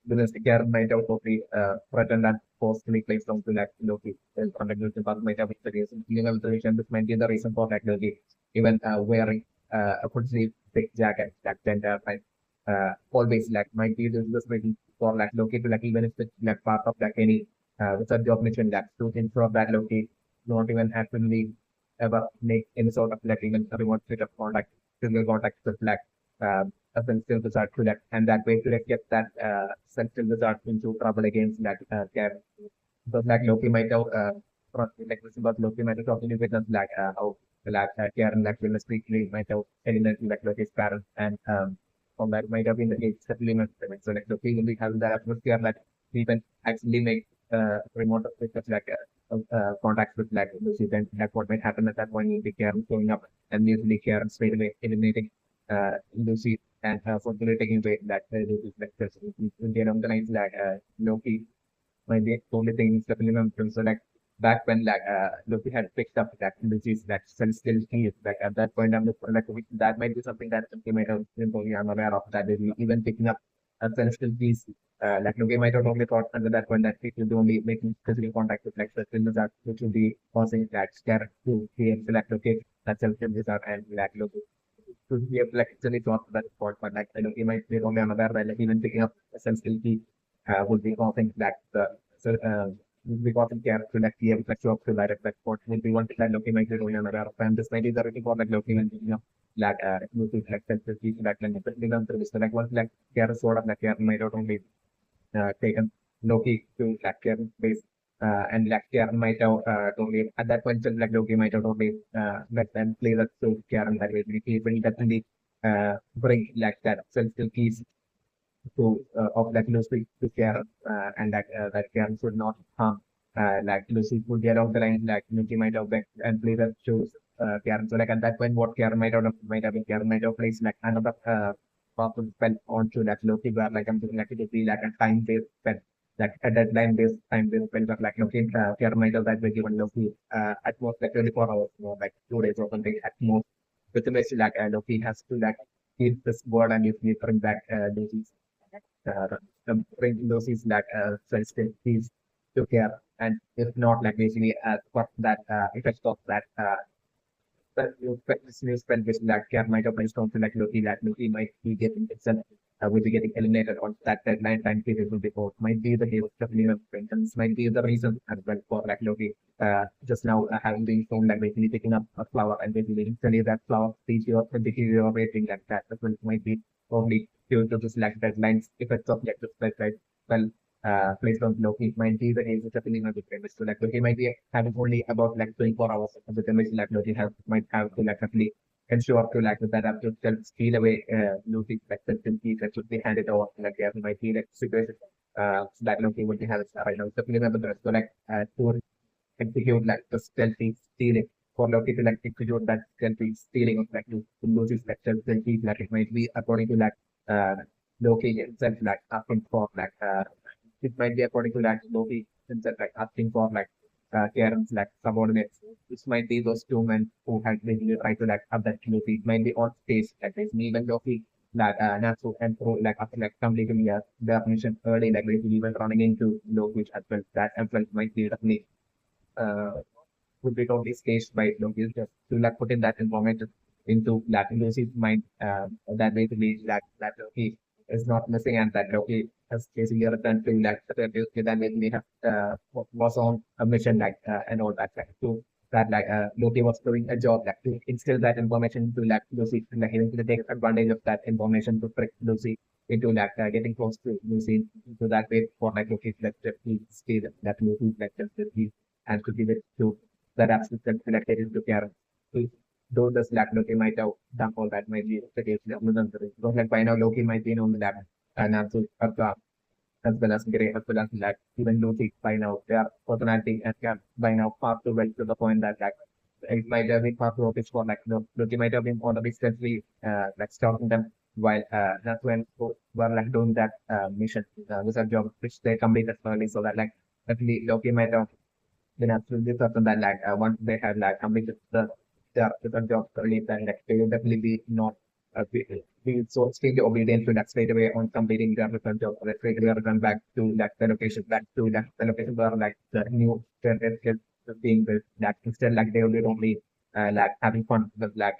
business care might have totally threatened and forcefully placed onto like Loki in contact with the past might have been the reason. Even observation, this might be the reason for like Loki even wearing a pretty thick jacket like gender and always like might be this reason for like Loki to like even if it's like part of like any without the mission like to ensure that Loki not even actively ever make any sort of like even a remote state of contact, physical contact with like a sensitive wizard to like and that way to like get that sensitive wizard into trouble against that care. So like Loki might have like this about Loki might have talking with us like how like Karen like will strictly might have eliminated like Loki's parents and from that might have been the case settlement. So like Loki will be having that atmosphere that we can actually make remote with like contacts with like Lucy, then that's what might happen at that point. You'll be Karen showing up and usually Karen straight away eliminating Lucy and fortunately taking away that Lucy's lectures. Then on the lines like Loki might be only thing is definitely from so like back when like Loki had picked up that Lucy's that celestial keys like at that point I'm just like that might be something that Loki might have been only I'm aware of that is even picking up a celestial keys like Loki might have only thought under that point that it will be only making physical contact with like celestial wizard which will be causing that scare to create select locate that celestial wizard and like Loki to be able to like actually thought that point but like I know he might be only unaware that like even picking up a celestial key would be causing that so would be causing care to like be able to show up to that effect what would be one thing that Loki might be doing another of and this might be the really for like Loki when you know like would be like sensitivity to that like depending on the so like once like care is sort of like care might not only taken Loki to like care base and like care might have totally at that point like Loki might have totally let them play that so care and that way he will definitely bring like that sensitive keys of like Lucy to care and that care should not harm like Lucy would get off the line like Lucy might have back and play that shows Karen. So like at that point what Karen might have been Karen might have placed like another powerful spell onto that Loki where like I'm thinking like it would be like a time based spell like a deadline based time based spell but like Loki Karen might have that way given Loki at most like 24 hours or like 2 days or something at most with the message like Loki has to like keep this word and usually bring back Lucy's uh, bring those is like sensitive piece to care and if not like basically what that effect of that but you this new spell which like care might have placed onto like Loki that Loki might be getting itself will be getting eliminated on that deadline time period will be over. Might be the case of Liam This might be the reason as well for like Loki just now having been shown like basically picking up a flower and basically instantly that flower deteriorating like that as well might be probably due to this like deadlines effects of like this right well placed on Loki might be the case of Liam So like Loki might be having only about like 24 hours of the damage like Loki have might have to like actually ensure to like that up to self steal away Lucy's like sensitivity that should be handed over like yeah, might be like situation that Loki would be having right now. Definitely remember the rest. So like to execute like the stealthy stealing for Loki to like execute that stealthy stealing of like Lucy's like stealthy like it might be according to like uh Loki himself like asking for like it might be according to like Loki himself like asking for like Karen's like subordinates, which might be those two men who had basically tried to like have that Loki. It might be on stage like this. Even Loki like Natsu and Pro like after like completing their mission early, like basically even running into Loki as well. That as well might be definitely uh would be totally staged by Loki just to like put in that information into like Lucy's mind that basically that Loki is not missing and that Loki as basically returned to like then we have was on a mission and all that like to that Loki was doing a job like to instill that information to like Lucy like he to take advantage of that information to trick Lucy into like getting close to Lucy so that way for like Loki like he see that Lucy like that he and to give it to that absolute that it into care. Though the Slack Loki might have done all that might be the case. Because like by now Loki might be known that and also as well as Grey as well as that even Lucy by now their personality and can by now far too well to the point that like it might have been far too obvious for like Loki might have been already steadily like stalking them while that's when both were like doing that mission wizard job which they completed early so that like definitely Loki might have then absolutely certain that like once they had like completed the job early, then like they will definitely be not be so extremely obedient to that straight away on completing their return job. Or straight away return back to like the location, back to like the location where like the new terrorist is being built. Like instead, like they will be only like having fun with like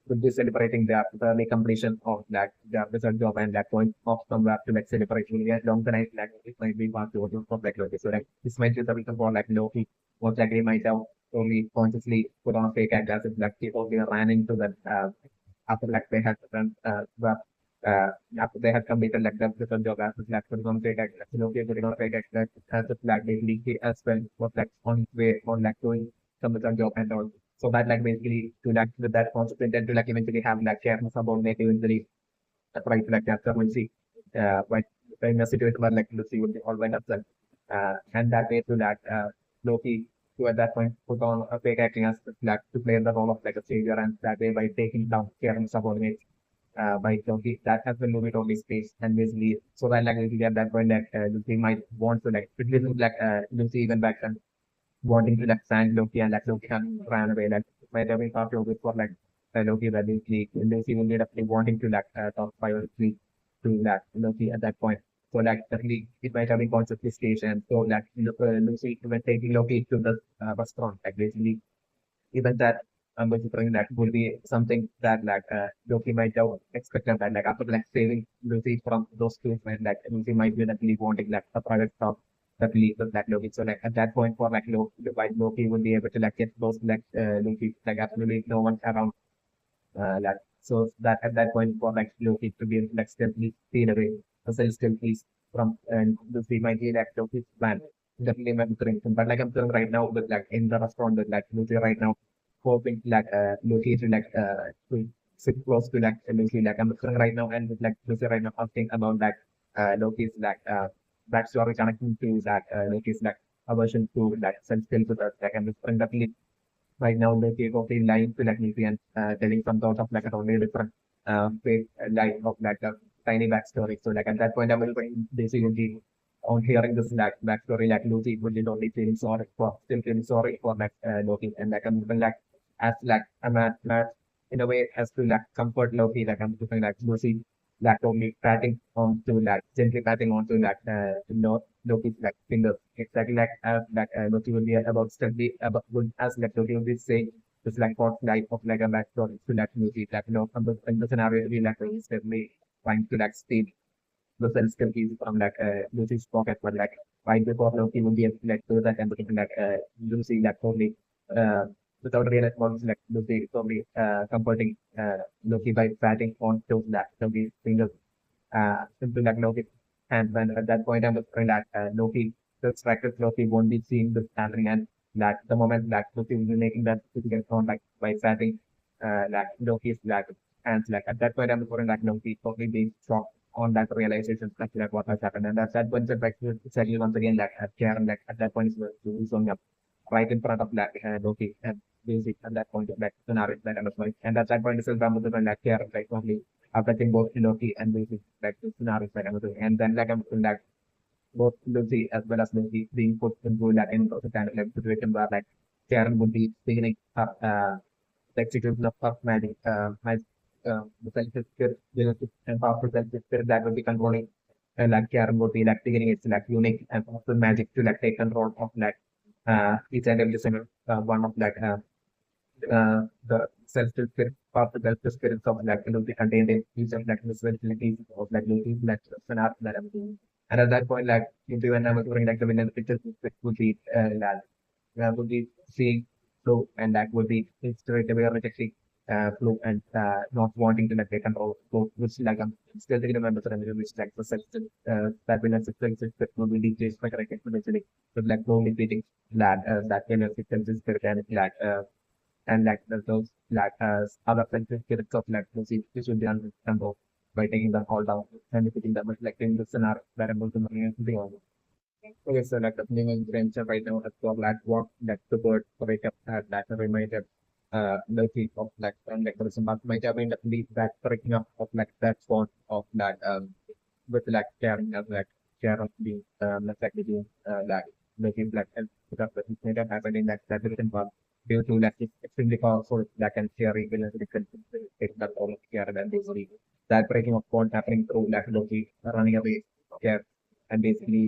would be celebrating the early completion of like the result job and that point of somewhere to like celebrate really along the night like it might be one to of like Loki. So like this might be the reason for like Loki most likely might have only consciously put on a fake act as if like people ran into that after like they had done after they had completed like the result job as if like putting on fake act like Loki putting on fake act like as if like basically he as well was like on his way on like doing some result job and all. So that like basically to like with that concept intent to like eventually have like share subordinate eventually try to like capture Lucy but in a situation where like Lucy would be all by herself. And that way to that Loki to at that point put on a fake acting as like to play the role of like a savior and that way by taking down Karen subordinates by Loki that has been moved on his space and basically so that like at that point that Lucy might want to like it will like Lucy even back then wanting to like thank Loki and like Loki and ran away. Like might have been part of it for like Loki that basically Lucy will be definitely wanting to like talk violently to like Loki at that point. So like definitely it might have been consciously staged and so like Lucy even taking Loki to the restaurant like basically even that considering that would be something that like Loki might have expected that like after like saving Lucy from those two when like Lucy might be definitely wanting like a private talk that leads with that Loki. So like at that point for like Loki, white Loki would be able to like get those like Loki like absolutely no one around like so that at that point for like Loki to be like steadily steal away the celestial piece from and Lucy might be like Loki's plan. Definitely my drink. But like I'm doing right now with like in the restaurant with like Lucy right now hoping like Loki to like to sit close to like Lucy like I'm doing right now and with like Lucy right now asking about like Loki's like backstory connecting to that Loki's like aversion to like celestial to that like I'm just definitely right now the case of the line to like and telling some sort of like a totally different fake line of like a tiny backstory. So like at that point I will basically on hearing this like backstory like Lucy would only feeling sorry for still feeling sorry for like Loki and like I'm even like as like I'm at in a way as to like comfort Loki like I'm feeling like Lucy like only patting on to like gently patting on to like Loki's like fingers. Exactly like as like Loki will be about study about good as like Loki will be saying this like what life of like a backstory to like Loki like from the scenario we like he's definitely trying to like steal the celestial piece from like Lucy's pocket but like right before Loki will be able to like do that and like Lucy like totally uh without realizing what like Lucy totally comforting Loki by patting on to that Loki's fingers simply like Loki. And when at that point, I'm looking that Loki, the distracted Loki won't be seeing this happening. And that the moment that Loki will be making that physical contact by patting like Loki's like hands, like at that point, I'm looking like Loki totally being shocked on that realization, like what has happened. And that's that point, like exactly once again, like Karen, like at that point, is showing up right in front of like Loki and basic at that point, like scenario that I was like, and at that point, it's still like Karen, like only affecting both Loki and Lucy, like the scenarios that I'm doing. And then like I'm doing like both Lucy as well as Lucy being put into like in the kind of like situation where like Karen would be beginning her the execution of her magic, the self spirit, and powerful self spirit that would be controlling. And like Karen would be like beginning its like unique and powerful magic to like take control of like each and every single one of like the self-spirit possible the spirits of like will be contained in each of like the facilities of like looking like scenario that I'm doing. And at that point, like into when I was doing like the winner pictures would be would be seeing flow and that would be straight away rejecting flow and not wanting to like take control flow, which like I'm still taking the members and which like the substance that will substance that will be replaced by correct exponentially with like flow repeating that inner systems is and like and like those like other sensitive spirits of like this should be under control by taking them all down and repeating them like in the scenario variables and beyond. Okay, so like the thing is mention right now as well like what like the word wake up that reminder the key of like and like for example might have been definitely that breaking up of like that font of that with like sharing of like share of being let's like being like making like and because it might have happened in that different part due to like it's extremely powerful that can share even if it can take that all share and basically that breaking of font happening through like Loki running away share and basically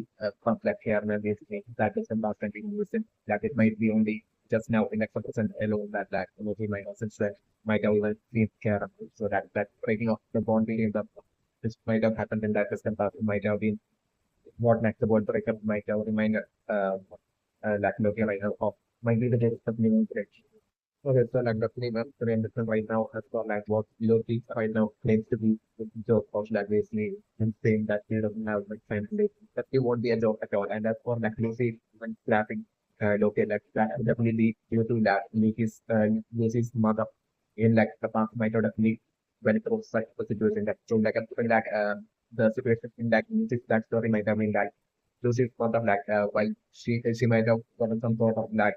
complex here and basically that is constantly using that it might be only just now in Excel percent alone that that Loki might also that might have even seen care of it. So that breaking of the bond between the this might have happened in that system path might have been what next about breakup might have reminded like Loki right now of might be the case of new direction. Okay, so like definitely I'm very understand right now as well like what Loki right now claims to be the joke of like basically and saying that he doesn't have like time to make that he won't be a joke at all. And that's for like Lucy when slapping Loki like that definitely due to that Lucy's mother in like the past might have definitely when it was such a situation that so like I'm feeling like the situation in that music that story might have been like Lucy's mother like while she might have gotten some sort of like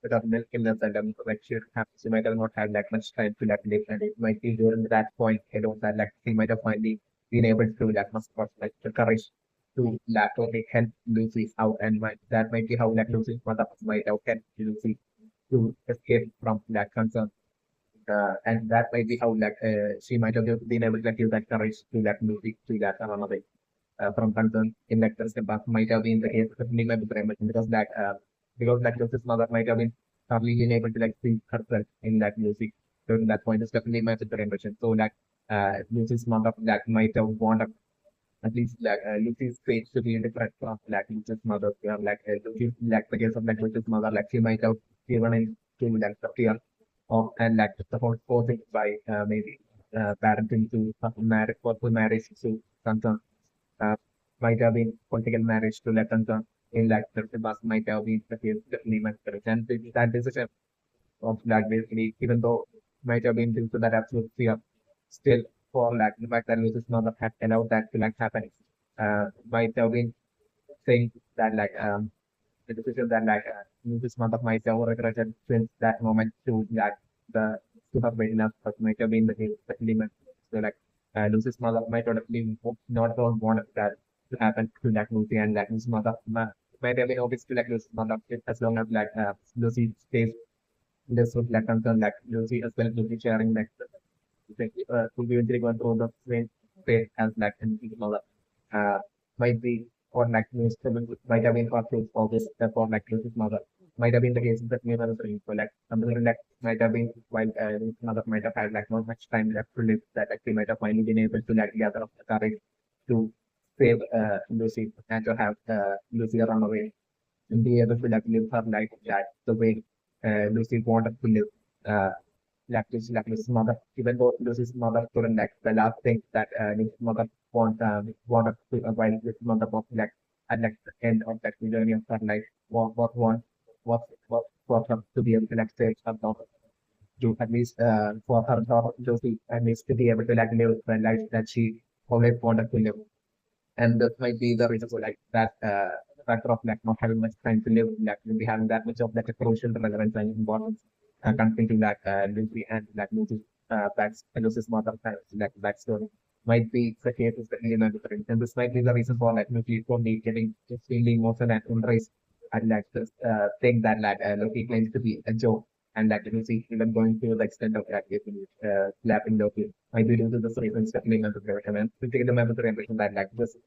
bit of milk in the and like she might have not had that much time to like live and it might be during that point alone that like she might have finally been able to like muster like the courage to like only help Lucy out and that might be how like Lucy's mother might have helped Lucy to escape from that concern. And that might be how like she might have been able to like, use that courage to like Lucy to that run away from concern in like the step back might have been the case of Nima Ibrahim because that Joseph's mother might have been hardly been able to like see herself in that music during that point. It's definitely my impression. So like Lucy's mother that might have wanted at least like Lucy's fate to be different from like Lucy's mother. We have like Lucy's like the case of like Lucy's mother, like she might have given into like the fear of and like the whole forcing by maybe parenting to marriage for marriage to concern uh, might have been political marriage to let concern in like the bus might have been the case definitely my and that decision of that basically even though might have been due to that absolute fear still for like the fact that Lucy's mother had allowed that to like happen might have been saying that like the decision that like Lucy's mother might have regretted since that moment to that the to have made enough but might have been the case especially so like Lucy's mother might not have been not have wanted that to happen to like Lucy and like Lucy's mother might have been obvious to like Lucy's mother as long as like Lucy stays this would like concern like Lucy as well as Lucy sharing like to be eventually going through the same phase as like anything smaller. Might be or like news might have been confused for this for like Lucy's mother. Might have been the case that we were saying. So like something like might have been while his mother might have had like not much time left to live that actually might have finally been able to like gather up the courage to save Lucy and to have Lucy run away and be able to like live her life that the way Lucy wanted to live. Like his mother, even though Lucy's mother couldn't like the last thing that his mother wanted to while his mother was like at like the end of that journey of her life was for her to be able to like save her daughter to at least for her daughter Lucy at least to be able to like live the life that she always wanted to live. And that might be the reason for like that factor of like not having much time to live, like maybe having that much of like a crucial relevance and importance contributing that Lucy and like Lucy's Lucy's mother like backstory might be the case is the different. And this might be the reason for like Lucy only getting extremely emotional and embrace and like this thing that like Loki claims to be a joke and like Lucy even going to the extent of like slapping Loki might be due to this reason stepping into the and to take the member to impression that like this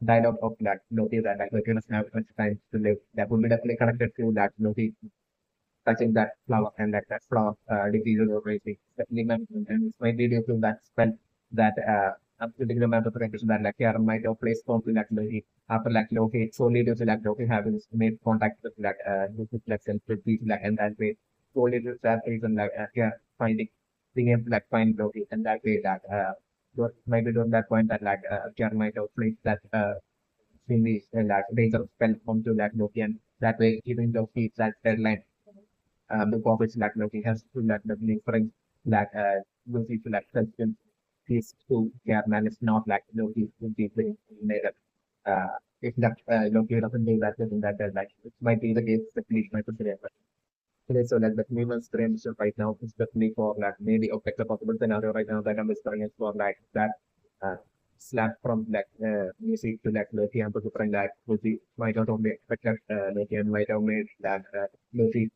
dialogue of that Loki that like Loki doesn't have much time to live that would be definitely connected to that Loki touching that flower and like that flower diseases or raising. And it might be due to that spell that particular amount of condition that like Karen might have placed onto like Loki after like Loki solely due to like Loki having made contact with like like with people like and that way solely due to that reason like yeah finding being able to like find Loki and that way that maybe during that point that like Karen might have placed that series like razor spell onto like Loki and that way giving Loki that deadline the corporate like Loki has to like the different like Loki to like president is to care man it's not like Loki would be made up. If that Loki doesn't do that then that like it might be the case the police might put it but okay, so like the Cleveland strange right now, especially for like maybe a better possible scenario right now that I'm experiencing for like that uh, slap from like music to like Loki and to different like Lucy might not only expect that Loki and might have made that Lucy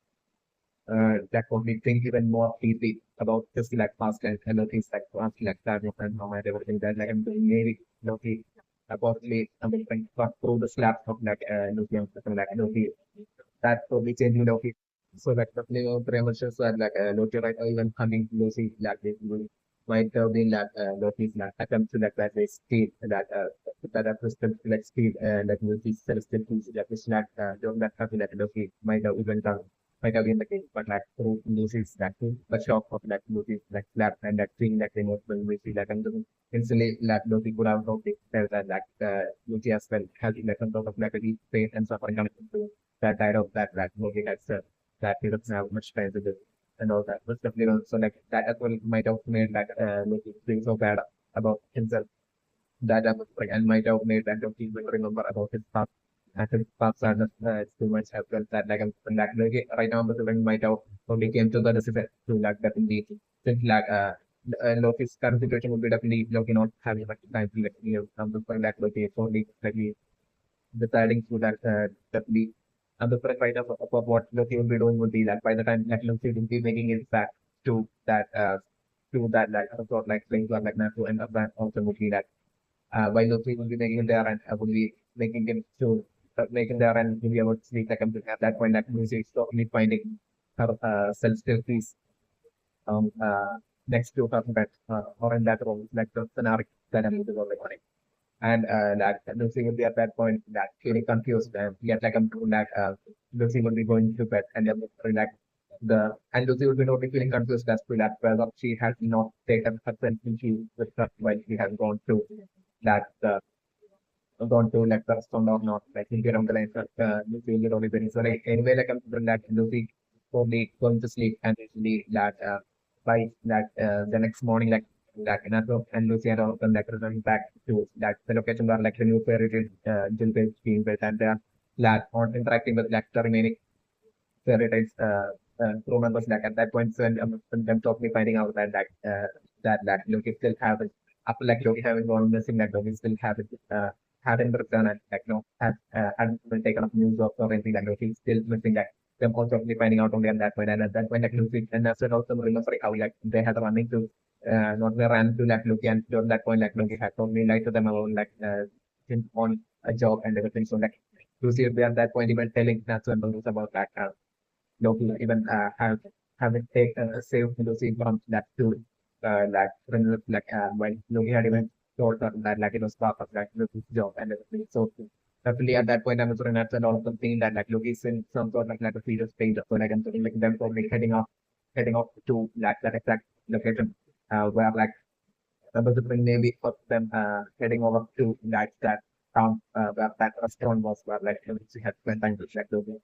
that would me think even more deeply about just like past and other things like past like that and how and everything that like I'm doing maybe Loki possibly I'm trying to through the slap of like Loki and something like Loki that probably changing Loki. So like the flavor premises are like Loki right or even coming Lucy like this will might have been like Loki's like attempt to like that they steal that system like steal like Lucy's celestial piece like this like doing that something like Loki might have even done might have been the case but like through Lucy's like the shock of like Lucy's like slap and that thing like remote when we see like and instantly like Loki could have noticed that like Lucy as well has like some sort of like a deep pain and suffering that side of that movie has that he doesn't have much time to do and all that. But definitely also like that as well might have made that Loki feel so bad about himself that like and might have made that Loki will remember about his past and his past are just too much as well that like like Loki right now the villain might have only came to the decision to like definitely since like Loki's current situation would be definitely Loki not having much time to like you know come to find that Loki is only like deciding to that definitely and the first right of what Loki will be doing would be that by the time that Loki will be making it back to that like sort of like things like that to end up that also would be that while Loki will be making it there and would be making it to making there and will be able to sleep like at that point that Lucy is only finding her celestial peace next to her bed or in that room like the scenario that I'm recording and that Lucy will be at that point that feeling confused and yet like I'm told that Lucy will be going to bed and then like the and Lucy will be not be feeling confused as to that whether she has not taken her sentencing with her while she has gone to that gone to like the restaurant or not like maybe around the line Lucy will be only very so like anyway like I'm told that Lucy probably going to sleep and usually that by that the next morning like that Inato and Lucy are all like returning back to that the location where like the new fairy tale being built and they are that on interacting with like the remaining fairy tales crew members like at that point when them totally finding out that that Loki still have it after like Loki having gone missing that Loki still have it hadn't returned and like no hadn't been taken up news of or anything like Loki still missing that them also totally finding out only at that point and at that point like Lucy and as well also remembering how like they had running to not they ran to like Loki and at that point like Loki had totally lied to them about like him on a job and everything so like Lucy would be at that point even telling Natsu and Bungus about that Loki even haven't taken saved Lucy from that too. Like when like when Loki had even told her that like it was part of like Loki's job and everything. So definitely at that point I was Renats and all of them saying that like Loki's in some sort of like a serious stage. So like I'm thinking like them probably heading off to like that exact location where like the bring maybe for them heading over to that town where that restaurant was where like she had spent time to check Loki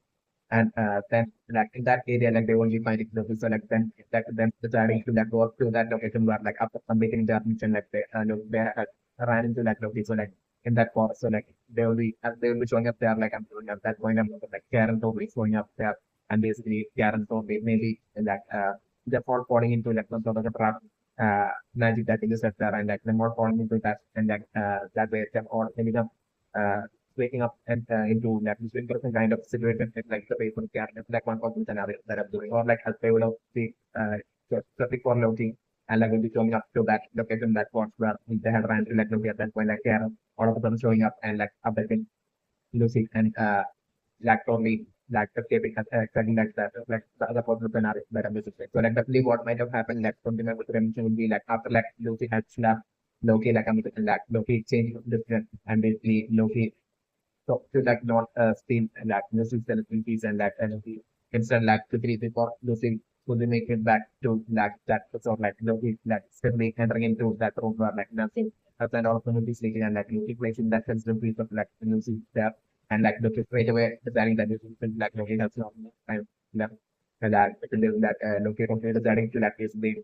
and then like in that area like they only find it so like then deciding to like go up to that location where like after completing their mission like they had ran into that location so like in that forest so like they will be showing up there like I'm showing up that point I'm like Karen totally showing up there and basically Karen totally maybe like they're all falling into like some sort of a trap magic that is set there and like they're more falling into that and like that way they're all ending up uh waking up and into like this in-person kind of situation like the people character like one person scenario that I'm doing or like as they will see specific for Loki and like will be showing up to that location that was where they had ran to like Loki at that point like all of them showing up and like updating Lucy and like totally like escaping something like that, like the other possible scenario that I'm just So like definitely what might have happened like something like with redemption would be like after like Lucy had slapped Loki like I'm like Loki changed different and basically Loki so to like not steal like Lucy's abilities and like energy instead like quickly before Lucy fully make it back to like that sort of like Loki like suddenly entering into that room where like nothing and all of the movies leaking and like Loki placing that sensitive piece of like Lucy there and like Loki straight away deciding that this is like Loki has not time left and that Loki deciding to like basically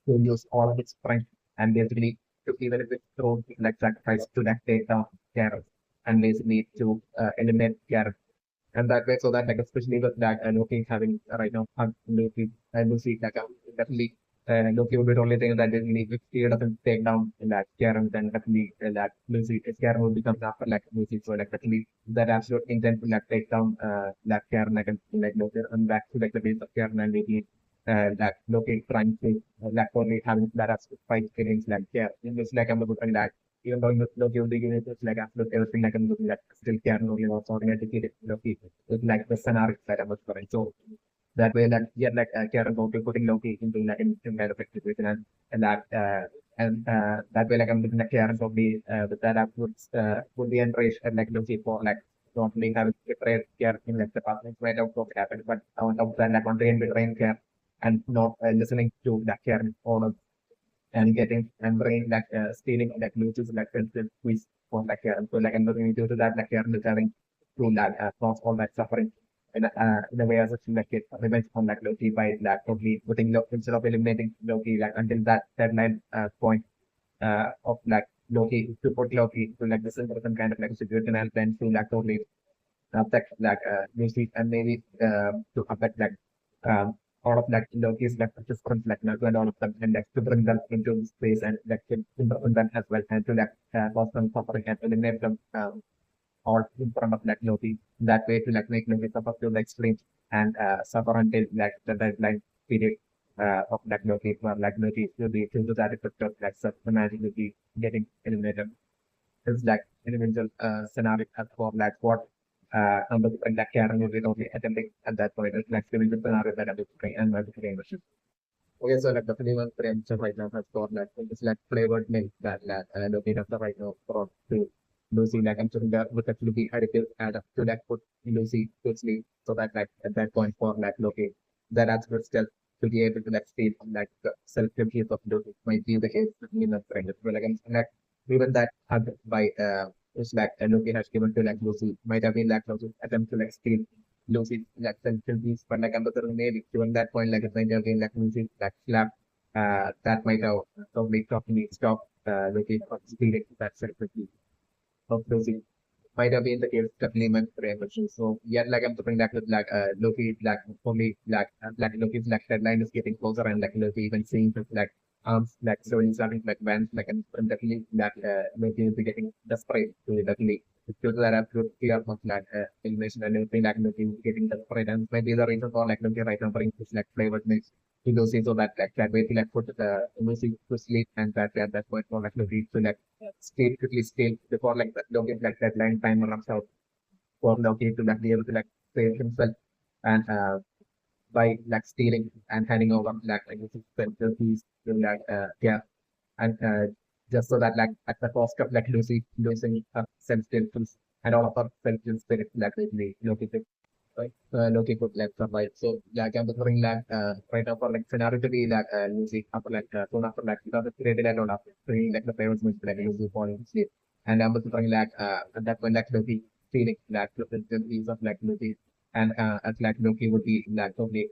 to use all of its strength and basically to even if it's thrown like sacrifice to like take down Gareth and basically to eliminate Gareth. And that way, so that like especially with that Loki is having right now Loki and Lucy like definitely Loki would be the only thing that basically if he doesn't take down that Karen then definitely that Lucy Karen will become after like Lucy so like definitely that absolute intent to like take down that Karen like Loki and back to like the base of Karen and maybe that Loki trying to like only having that absolute fight feelings like yeah in this like I'm looking that even though Loki will be giving it like absolute everything like I'm looking at still Karen only was automatically Loki with like the scenario that I was going so that way that yeah like Karen will be putting Loki into like in kind of a situation and that that way like I'm looking at Karen probably with that would be enraged and like Loki for like not being having betrayed Karen in like the past right out of what happened but on top of that like one day betraying Karen and not listening to that Karen all and getting and bringing like stealing like Lucy's like sensitive quiz for like so like and looking due to that like Karen is having to like cause all that suffering in a way as if like it revenge on like Loki by like totally putting Loki instead of eliminating Loki like until that deadline point of like Loki to put Loki to like this is some kind of like situation and then to like totally affect like music and maybe to affect like um, all of like Loki's like participants like Naruto and all of them and like to bring them into space and like to imprison them as well and to like cause them suffering and eliminate them all in front of like Loki. That way to like make Loki suffer to the extreme and suffer until like the deadline period of like Loki where like Loki will be to that effect of like such magically getting eliminated is like individual scenario as for like what number and that Karen will be only attempting at that point. It's like individual scenario that I'm looking and multiple version. Okay, so like definitely one frame just right now has got like it's like flavored milk that like looking at the right now for to Lucy like I'm sure that would actually be addictive add up to that put Lucy to sleep so that like at that point for like Loki that adds good stealth to be able to like state like the self case of Lucy might be the case in the friend. But like I'm like even that hug by is like Loki has given to like Lucy might have been like Lucy's attempt to like steal Lucy like sensibilities, but like I'm the maybe given that point like it's might have been like Lucy like slap that might have probably stop Loki from stealing that sensibility of Lucy might have been the case definitely meant for emotion. So yeah, like I'm talking like with like Loki like for me like Loki's like deadline is getting closer and like Loki even seeing his like arms like slowly starting like vans like and definitely that Loki will be getting desperate to definitely due to that absolute fear of like elimination and everything like Loki will be getting desperate and maybe the reason for like Loki right now bringing this like flavored mix to Lucy so that like that way to like put the Lucy to sleep and that at that point for like Loki to like stay quickly stay before like the Loki like deadline time runs out for Loki to like be able to like save himself and by like stealing and handing over like his expensive piece to like yeah and just so that like at the cost of like losing her sensitive and all of her sensitive spirit like the Loki took right Loki could like survive so like I'm wondering like right now for like scenario to be like Lucy after like soon after like because it's created alone after bringing like the parents which like Lucy falling asleep and I'm wondering like at that point like Loki feeling like the piece of like Lucy and as like Loki would be like totally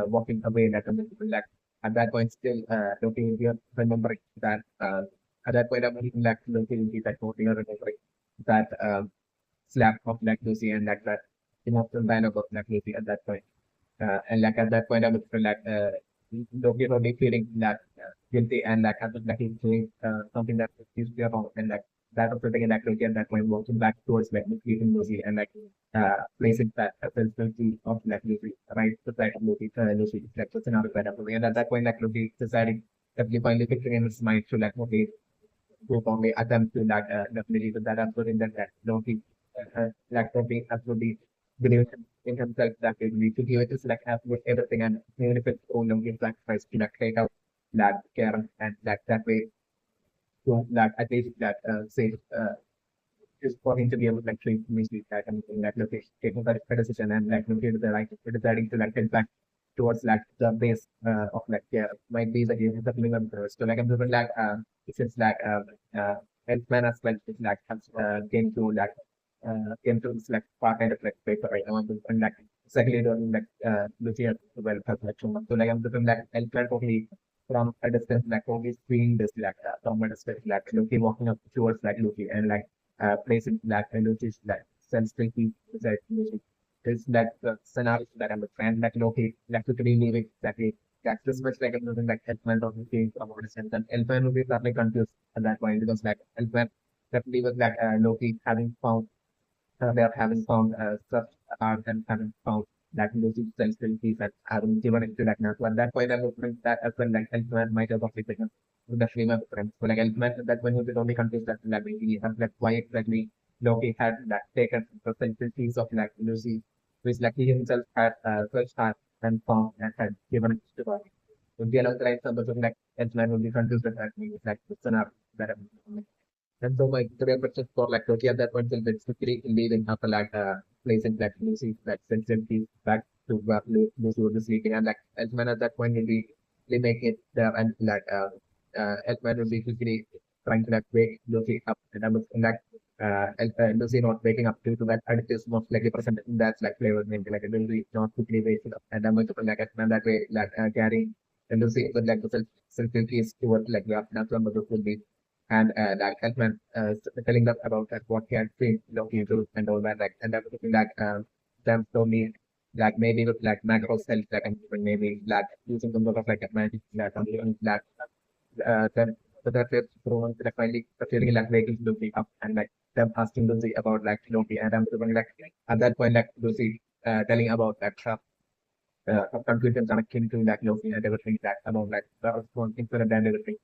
walking away like a little bit like at that point still looking into remembering that at that point I'm looking like looking into that totally remembering that slap of like Lucy and like that emotional dialogue of like Lucy at that point. And like at that point, I was like, Loki only feeling that guilty and like I was like he's doing something that is wrong and like that was the thing like Loki at that point walking back towards like leaving Lucy and like placing that sensibility of like Lucy right beside Lucy, Lucy like puts another side of Lucy and at that point like Lucy deciding that he finally picturing in his mind to like okay go only attempt to like definitely with that absolutely that Loki like Loki absolutely believe in himself that he need to give it his like absolute everything, and even if it's own him sacrifice to like take out that care and that way to that at least that say is for him to be able to like treat me that and that location taking that decision and like looking at the like deciding to like get back towards like the base of like yeah might be the game is the feeling of the so like I'm doing like it's like Elfman as well it's like has came to select part kind of like paper right now I'm doing like exactly doing like looking at the well collection so like I'm doing like Elfman totally from a distance like always seeing this like from a distance like Loki walking up towards like Loki and like placing that energy that sensitivity that is that the scenario that I'm a fan that Loki like to really like exactly that's this much like something like Elfman or Loki from what sense and Elfman will be probably confused at that point because like Elfman definitely was like Loki having found they are having found such art and having found that music sensibilities that haven't given it to that now. So at that point, I would think that as well, like Elfman might have also taken the flame of friends. So like Elfman, that when he was only confused that like he has like why exactly Loki had that taken the sensibilities of like Lucy, which like he himself had searched hard and found and had given it to her. Would be along the lines of like Elfman would be confused at that means like the scenario that I'm and so my career question for like Turkey at that point will basically leaving after like placing like losing like sensitivity back to lose to this league and like Elfman at that point will be they make it there and like Elfman will be quickly trying to like wake Lucy up and I was like Lucy not waking up due to that and it is most likely present in that like flavor maybe like it will be not quickly waking up and I'm going to put like Elfman that way like carrying and Lucy with like the sensitivity is towards like the natural mother would be and like Elfman telling them about like what he had seen Loki do and all that like and everything that them told me like maybe with like macro cells like and maybe like using some sort of like a magic like something like then so that is proven like finally feeling like waking Lucy up and like them asking Lucy about like Loki and I'm feeling like at that point like Lucy telling about like her conclusion connecting to like Loki and everything like about like the response incident and everything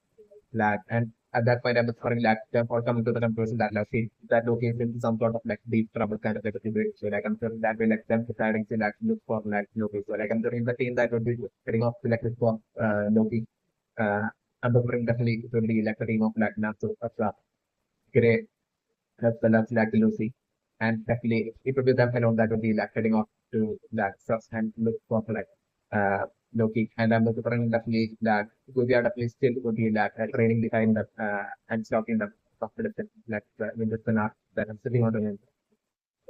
like and at that point I was following like them all coming to the conclusion that like see that Loki is into some sort of like deep trouble kind of like a situation. So like I'm sure that way like them deciding to like look for like Loki. So like I'm sure in the team that would be getting off to like look for Loki. I'm wondering definitely it will be like a team of like Natsu Asra, Grey, as well as like Lucy. And definitely it would be them alone that would be like heading off to that first and look for like uh Loki. And I'm wondering definitely that would be definitely still would be like training behind the and stocking the confidence like in the scenario that I'm sitting on the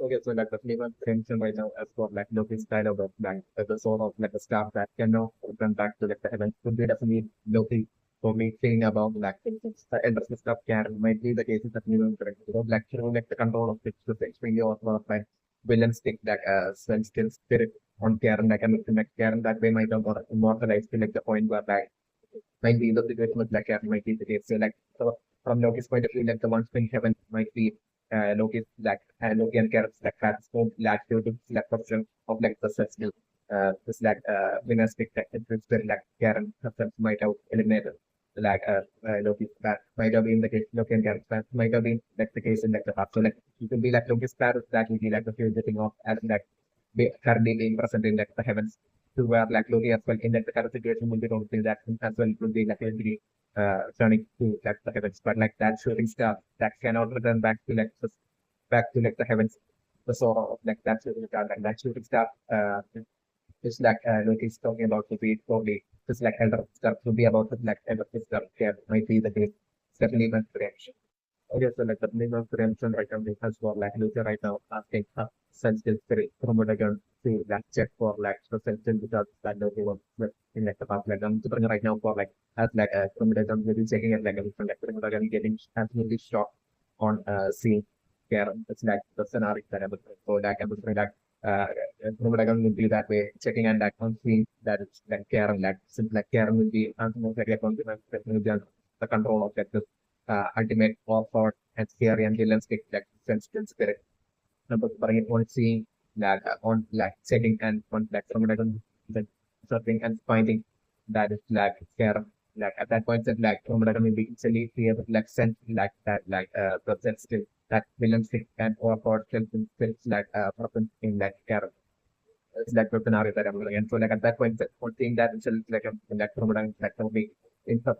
okay, so like the flavor tension right now as for like Loki's dialogue of like the sort of like the stuff that can now open back to like the event would be definitely Loki for me thinking about like the end of the stuff can might be the cases that you know correct. So like you know like the control of it to extremely or like villains take like sensitive spirit on Karen like and like Karen that way might have got immortalized to like the point where like might be the situation with like Karen might be the case. So like so from Loki's point of view, like the one thing heaven might be Loki's like Loki and Karen's like transformed like to the like option of like the successful this like winner's pick like it's very like Karen herself might have eliminated like Loki that might have been the case Loki and Karen's plan might have been like the case in like the past. So like it will be like Loki's plan that will be like the future thing of as like currently being present in like the heavens to where like looking as well in like the current situation will be going to that as well will be like will be turning to like the heavens. But like that shooting star that cannot return back to like back to like the heavens. The sort of like that shooting star like that shooting star is like Loki is talking about to be probably just like elder stuff to be about like elder stuff here might be the case. It's definitely my reaction. Okay, so like the name of redemption right now has for like Lucia right now asking sensitive spirit from what I can see like check for like the sensitive because that the was with in like the past like I'm super right now for like as like from what I'm really checking it like from like what I'm getting absolutely shocked on seeing Karen. It's like the scenario that I was so like I was like from what I can be that way checking and like on seeing that it's like Karen like since like Karen will be most likely a consequence the control of like this ultimate war and scary and realistic like sensitive spirit. Number three, on seeing that on like checking and on like someone like surfing and finding that is like scare like at that point that like someone will be easily be able to like sense like that like the sensitive. that villainship and or self that present in that character. It's like the scenario that I'm looking at. So like at that point, for seeing that itself like that promoting that movie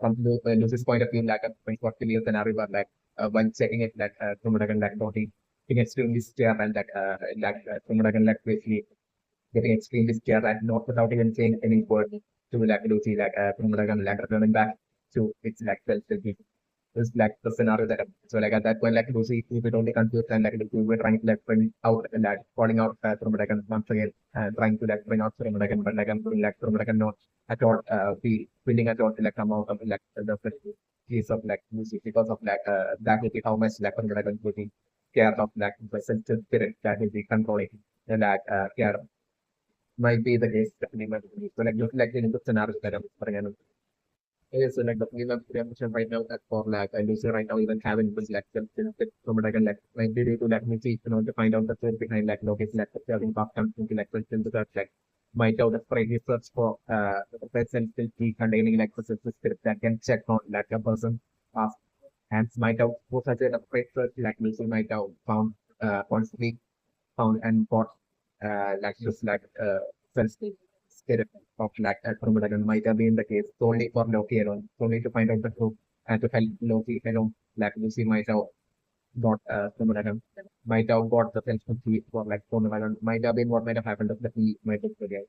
from Lucy's point of view, like a what clear scenario but like when checking it that promoting like body being extremely scared and that promoting like basically getting extremely scared and not without even saying any word to like Lucy like promoting like returning back to its like self is like the scenario that so like at that point like Lucy we were only confused and like we were trying to like bring out and like falling out from like once again trying to like bring out from like but like I'm doing like from like not at all be feeling at all to like come out of like the case of like Lucy because of like that will be how much like from like would be care of like the sensitive spirit that will be controlling and like care might be the case definitely so like in the scenario that I'm yes, so like the female preemption right now that for like I lose right now even having this like so but I can like maybe due to like me see to find out the truth behind like Loki's like the having pop comes into like question the search like might out the spray research for the present still key containing like the script that can check on like a person past and might have for such a search like Lucy might have found constantly found and got like just like self spirit of like Acromedagon might have been the case solely for Loki alone, solely to find out the truth and to help Loki alone. Like Lucy might have got Acromedagon, might have got the sense of peace for like Acromedagon, might have been what might have happened if the he might have forget.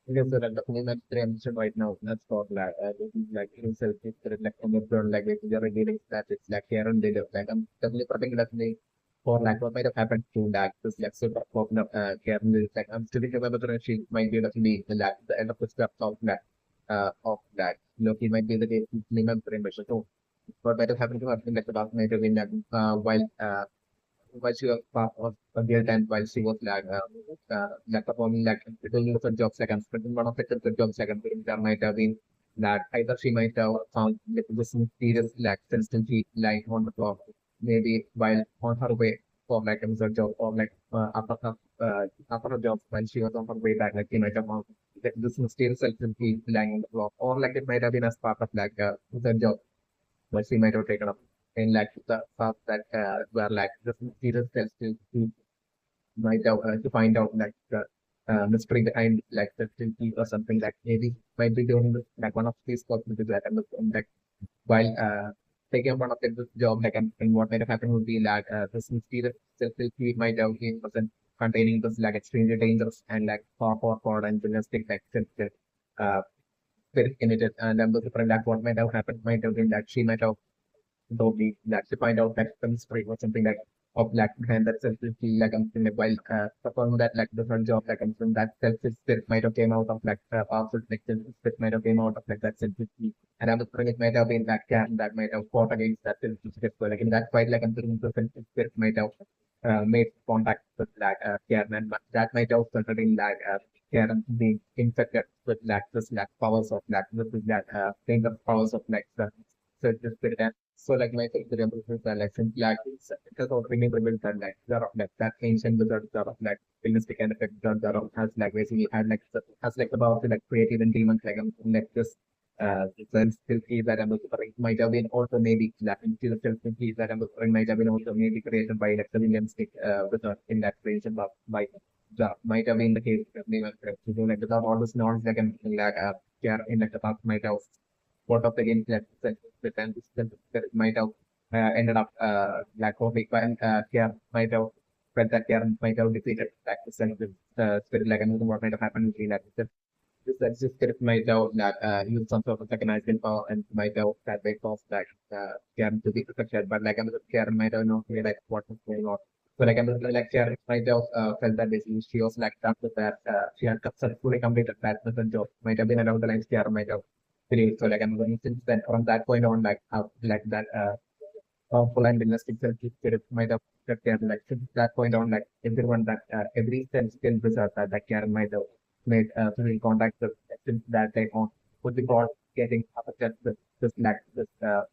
Because the film that I mentioned right now, that's for like this is like himself, it's like from the burn, like basically revealing that it's like Karen did it. Like I'm definitely particularly for like what might have happened to that this like sort of open up Karen is like I'm still remember that she might be definitely the like the end of the steps of that. Loki might be the day remember him, so what might have happened to her in like the last night of in that while she was part of a real time while she was like performing like doing different jobs like I'm spending one of the different jobs like I'm doing there might have been that either she might have found like, this mysterious like sensitivity lying on the floor maybe while on her way for like a job or like after her job when she was on her way back like she might have found like, this mysterious sensitivity lying on the floor or like it might have been as part of like the job but she might have taken up in like the path that were like the serious tells to might have to find out like the mystery behind like the Tilty or something like maybe might be doing like one of these possibilities that I'm like while taking one of the job like and what might have happened would be like this mysterious Tilty might have been present containing this like extremely dangerous and like far and realistic like uh spirit in it and I'm looking for like what might have happened might have been that she might have probably like to find out that some spring or something like of like behind that self feel like I'm in a while performing that like different job like I'm from that self spirit might have came out of like powerful like self spirit might have came out of like that self and I'm thinking it might have been that can that might have fought against that self spirit so like in that fight like I'm thinking the self spirit might have made contact with like Karen and that might have resulted in like Karen being infected with like this like powers of like this is that thing of powers of like the self spirit so like my favorite examples are like since like it has already revealed that like there are like that ancient wizard there are like realistic and effect there are has like basically had like has like the power to like create even demons like this then still see that I'm referring might have been also maybe like into the self piece that I'm referring might have been also maybe created by like the realistic wizard in that creation by the might have been the case of demon so like without all this knowledge like like care in like the past might have what of the games that and that might have ended up like hoping and care might have felt that care might have defeated like the sense of spirit like anything what might have happened between that this exist spirit might have like use some sort of recognized power and might have that way cause like care to be protected but like another care might have not realized what was going on. So like I'm like care might have felt that basically she was like done with that she had successfully completed that mission job might have been around the lines care might have believe. So like I'm going since then from that point on like how like that powerful and realistic spirit might have that care like since that point on like everyone that every sense skill wizard that Karen might have made physical contact with since that time on would be called getting affected with this like this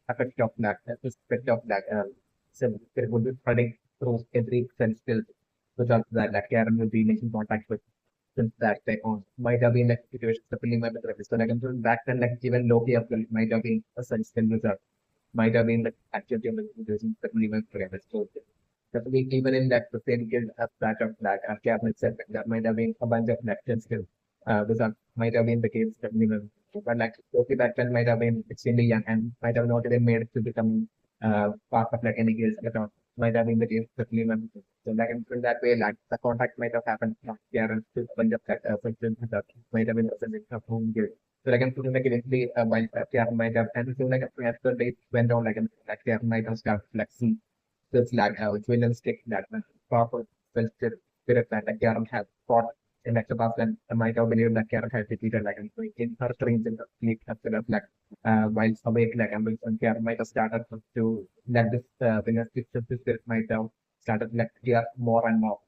effect of that this effect of that so it would be spreading through every sense skill wizard that Karen will be making contact with since that time on. Might have been like situations definitely might be therapist. So like I'm saying back then like even Loki as well might have been a such skill wizard. Might have been like actually situations definitely might be therapist. So Definitely, even in that the same guild as that of that Karen itself, there might have been a bunch of lectures still. This might have been the case definitely. But like Sophie back then might have been extremely young and might have not even made it to become part of like any guild at all. Might have been the case definitely. So like in that way, like the contact might have happened from Karen to a bunch of that sections that might have been represented from home guild. So like I'm feeling like eventually while Karen might have and so like as the days went on like Karen might have started flexing this like villain stick that powerful spirit that the Karen has fought in like the past and might have believed that Karen had defeated like in her dreams in the sleep instead of like while awake like and Karen might have started to let this villain spirit might have started like tear more and more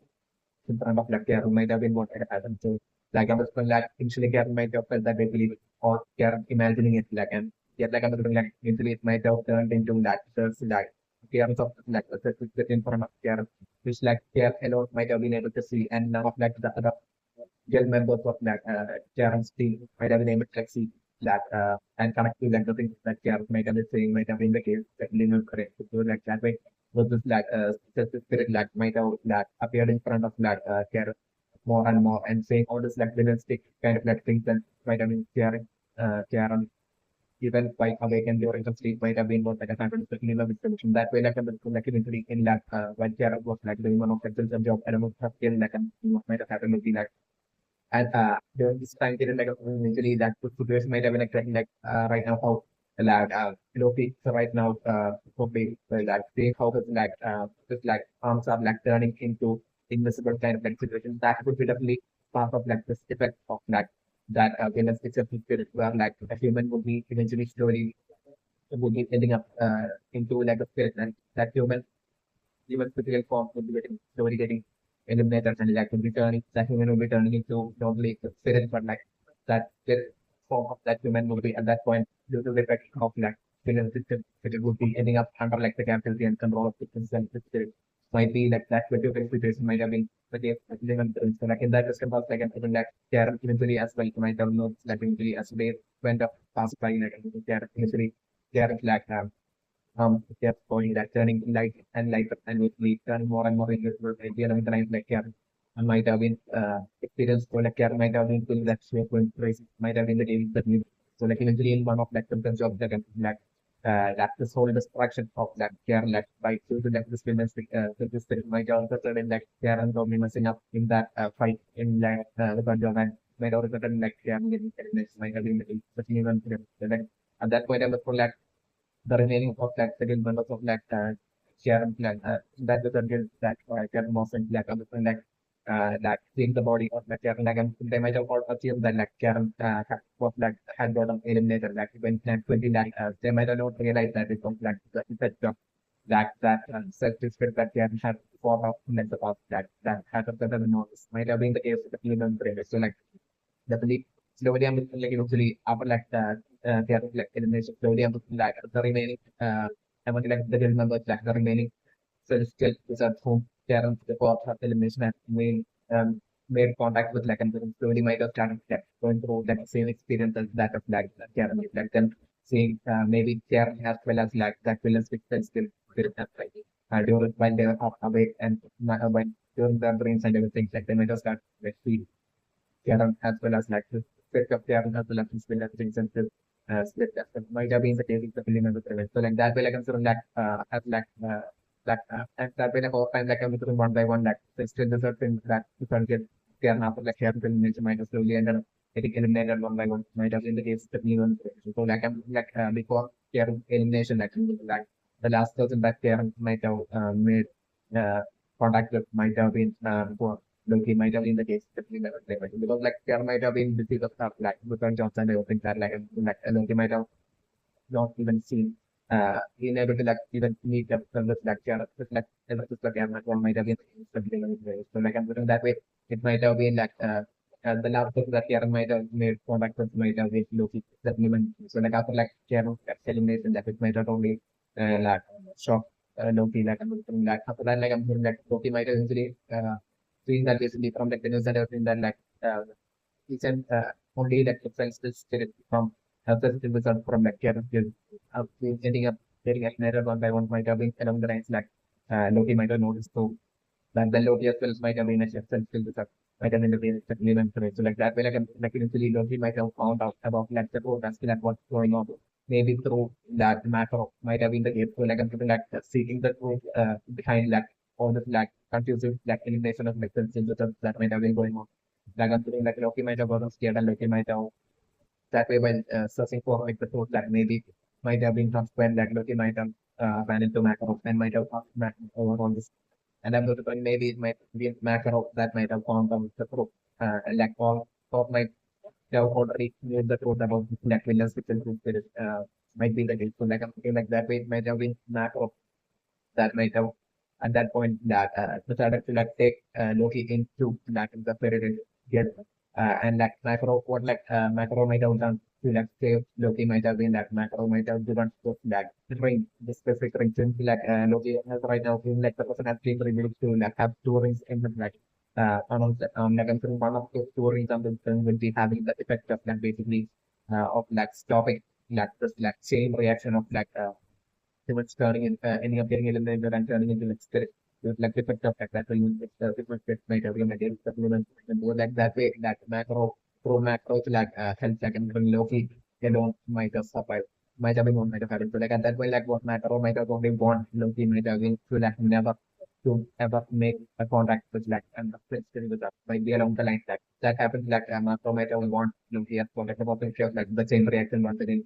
in front of like Karen might have been what had happened. So like I was like initially Karen might have felt that they believe or Karen imagining it like and yet like I was like initially it might have turned into that there's like Karen's of like the in front of Karen, which like Karen alone might have been able to see and none of like the other guild members of like Karen's team might have been able to like see that and connect to like the things that Karen might have been saying might have been the case that Lino correct. So like that way was this like just the spirit like might have like appeared in front of like Karen more and more and saying all this like realistic kind of like things that might have been Karen even by awakened during the sleep might have been more like a kind of similar distribution. That way, like a like eventually in that when Karen was like doing one of the job and of skill like might have happened would be like and during this time period, like usually that situation might have been exactly like right now how like Loki so right now hoping like seeing how his like just like arms are like turning into invisible kind of like situation. That would be definitely part of like this effect of like that Venus itself spirit where like a human would be eventually slowly would be ending up into like a spirit and that human physical form would be slowly getting eliminated and like would be turning that human will be turning into normally the spirit, but like that spirit form of that human will be at that point due to the effect of like spirit system, it would be ending up under like the captivity and control of the spirit. Might be like that particular situation might have been the case so like in that response like I think like Karen eventually as well might have known like eventually as they went up past by like Karen eventually Karen like kept going that turning light and light up and with me turning more and more into the other times like yeah I might have been experience for like yeah might have been feeling that shape going crazy might have been the game that you so like eventually in one of like symptoms of the like that this whole destruction of that care like by due to like this women's this thing might also turn in like care and probably messing up in that fight in like the bunch and might also turn like yeah might have been the but even so, like at that point I was for like the remaining of that second members of that Sharon plan that was until that Sharon Mawson like understand that seeing the body of that Sharon like and they might have all assumed that like Sharon was like had gotten eliminated like when like 20 like they might have not realized that it was like the effect of that self-respect that Sharon had for of in the past that had a better notice might have been the case with the human brain so like definitely slowly I'm looking like eventually after like they are like elimination slowly I'm looking like the remaining I'm looking like the guild members like the remaining celestial wizards whom Karen the co-op of elimination and made contact with like and then slowly might have started like, going through that same experience as that of like Karen like then seeing maybe Karen as well as like that villain which still spirit and like during while they were awake and when during their dreams and everything like they might have started like Karen as well as like the split of Karen as well as the split of things and split that might have been the case of the film and the prevent. So like that way like I'm sort of like as like and that way like over time like I'm sort of one by one like the still the certain that you can get Karen after like Karen film nature might have slowly and then getting eliminated one by one might have been the case of the film and the so like I'm like before Karen elimination like the last person that Karen might have made uh contact with might have been for Loki might have been the case definitely never play because like there might have been busy with stuff like different jobs and everything that like Loki might have not even seen being able to like even meet up with like just like one might have been something like that. So like I'm putting that way, it might have been like the last person that Karen might have made contact with might have been Loki that moment. So like after like Karen elimination that it might have only like shock Loki like I'm putting like after that like I'm putting like Loki might have eventually seen that basically from like the news and everything that like he said only like the friends this spirit from the result from like Karen ending up getting ignited one by one might have been along the lines like Loki might have noticed too. That the Loki as well might have been a chef and still the might have been a so like that way like eventually Loki might have found out about like the whole that's like what's going on. Maybe through that matter of might have been the case. So like I'm something like seeking the truth behind like all this like confusing like elimination of like the that might have been going on. Like I'm feeling like Loki might have gotten scared and Loki might have that way when searching for like the truth that maybe might have been transparent that Loki might have ran into Makarov and might have asked Makarov over all this. And I'm going to point maybe it might be Makarov that might have found out the truth. Like all of might have already knew the truth about Black Villain's fiction truth might be the case. So like I'm thinking like that way it might have been Makarov that might have at that point that decided to like take Loki into like the fairy tale get and like Macro what like Macro might have done to like save Loki might have been that Macro might have given to like ring the specific ring since like Loki has right now been like the person has been revealed to like have two rings in the like like I'm saying one of those two rings on the film will be having the effect of like basically of like stopping like this like chain reaction of like towards turning in ending up getting eliminated and turning into like spirit. With like different stuff like that. So you different spirit might have material supplements and go like that way that macro pro macro to like health like and bring Loki alone might have survived. Might have been one might have happened. So like at that point like what macro might have only want Loki might have been to like never to ever make a contact with like and the friends still with us. Might be along the line that happens like macro might have want Loki as contact about the like the chain reaction once again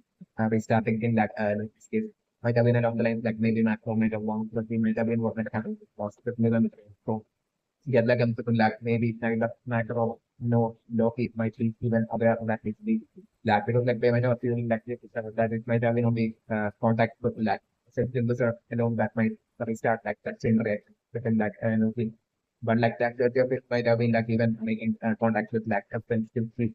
restarting in that in this case might have been along the lines like maybe macro might have won, but we might have been what might happen was with millimeter. So get like like maybe kind of macro no Loki might be even aware of that basically like because like they might have feeling like this that it might have been only contact with like since this alone that might restart like that chain reaction within like Loki. But like that it might have been like even making contact with like a friend still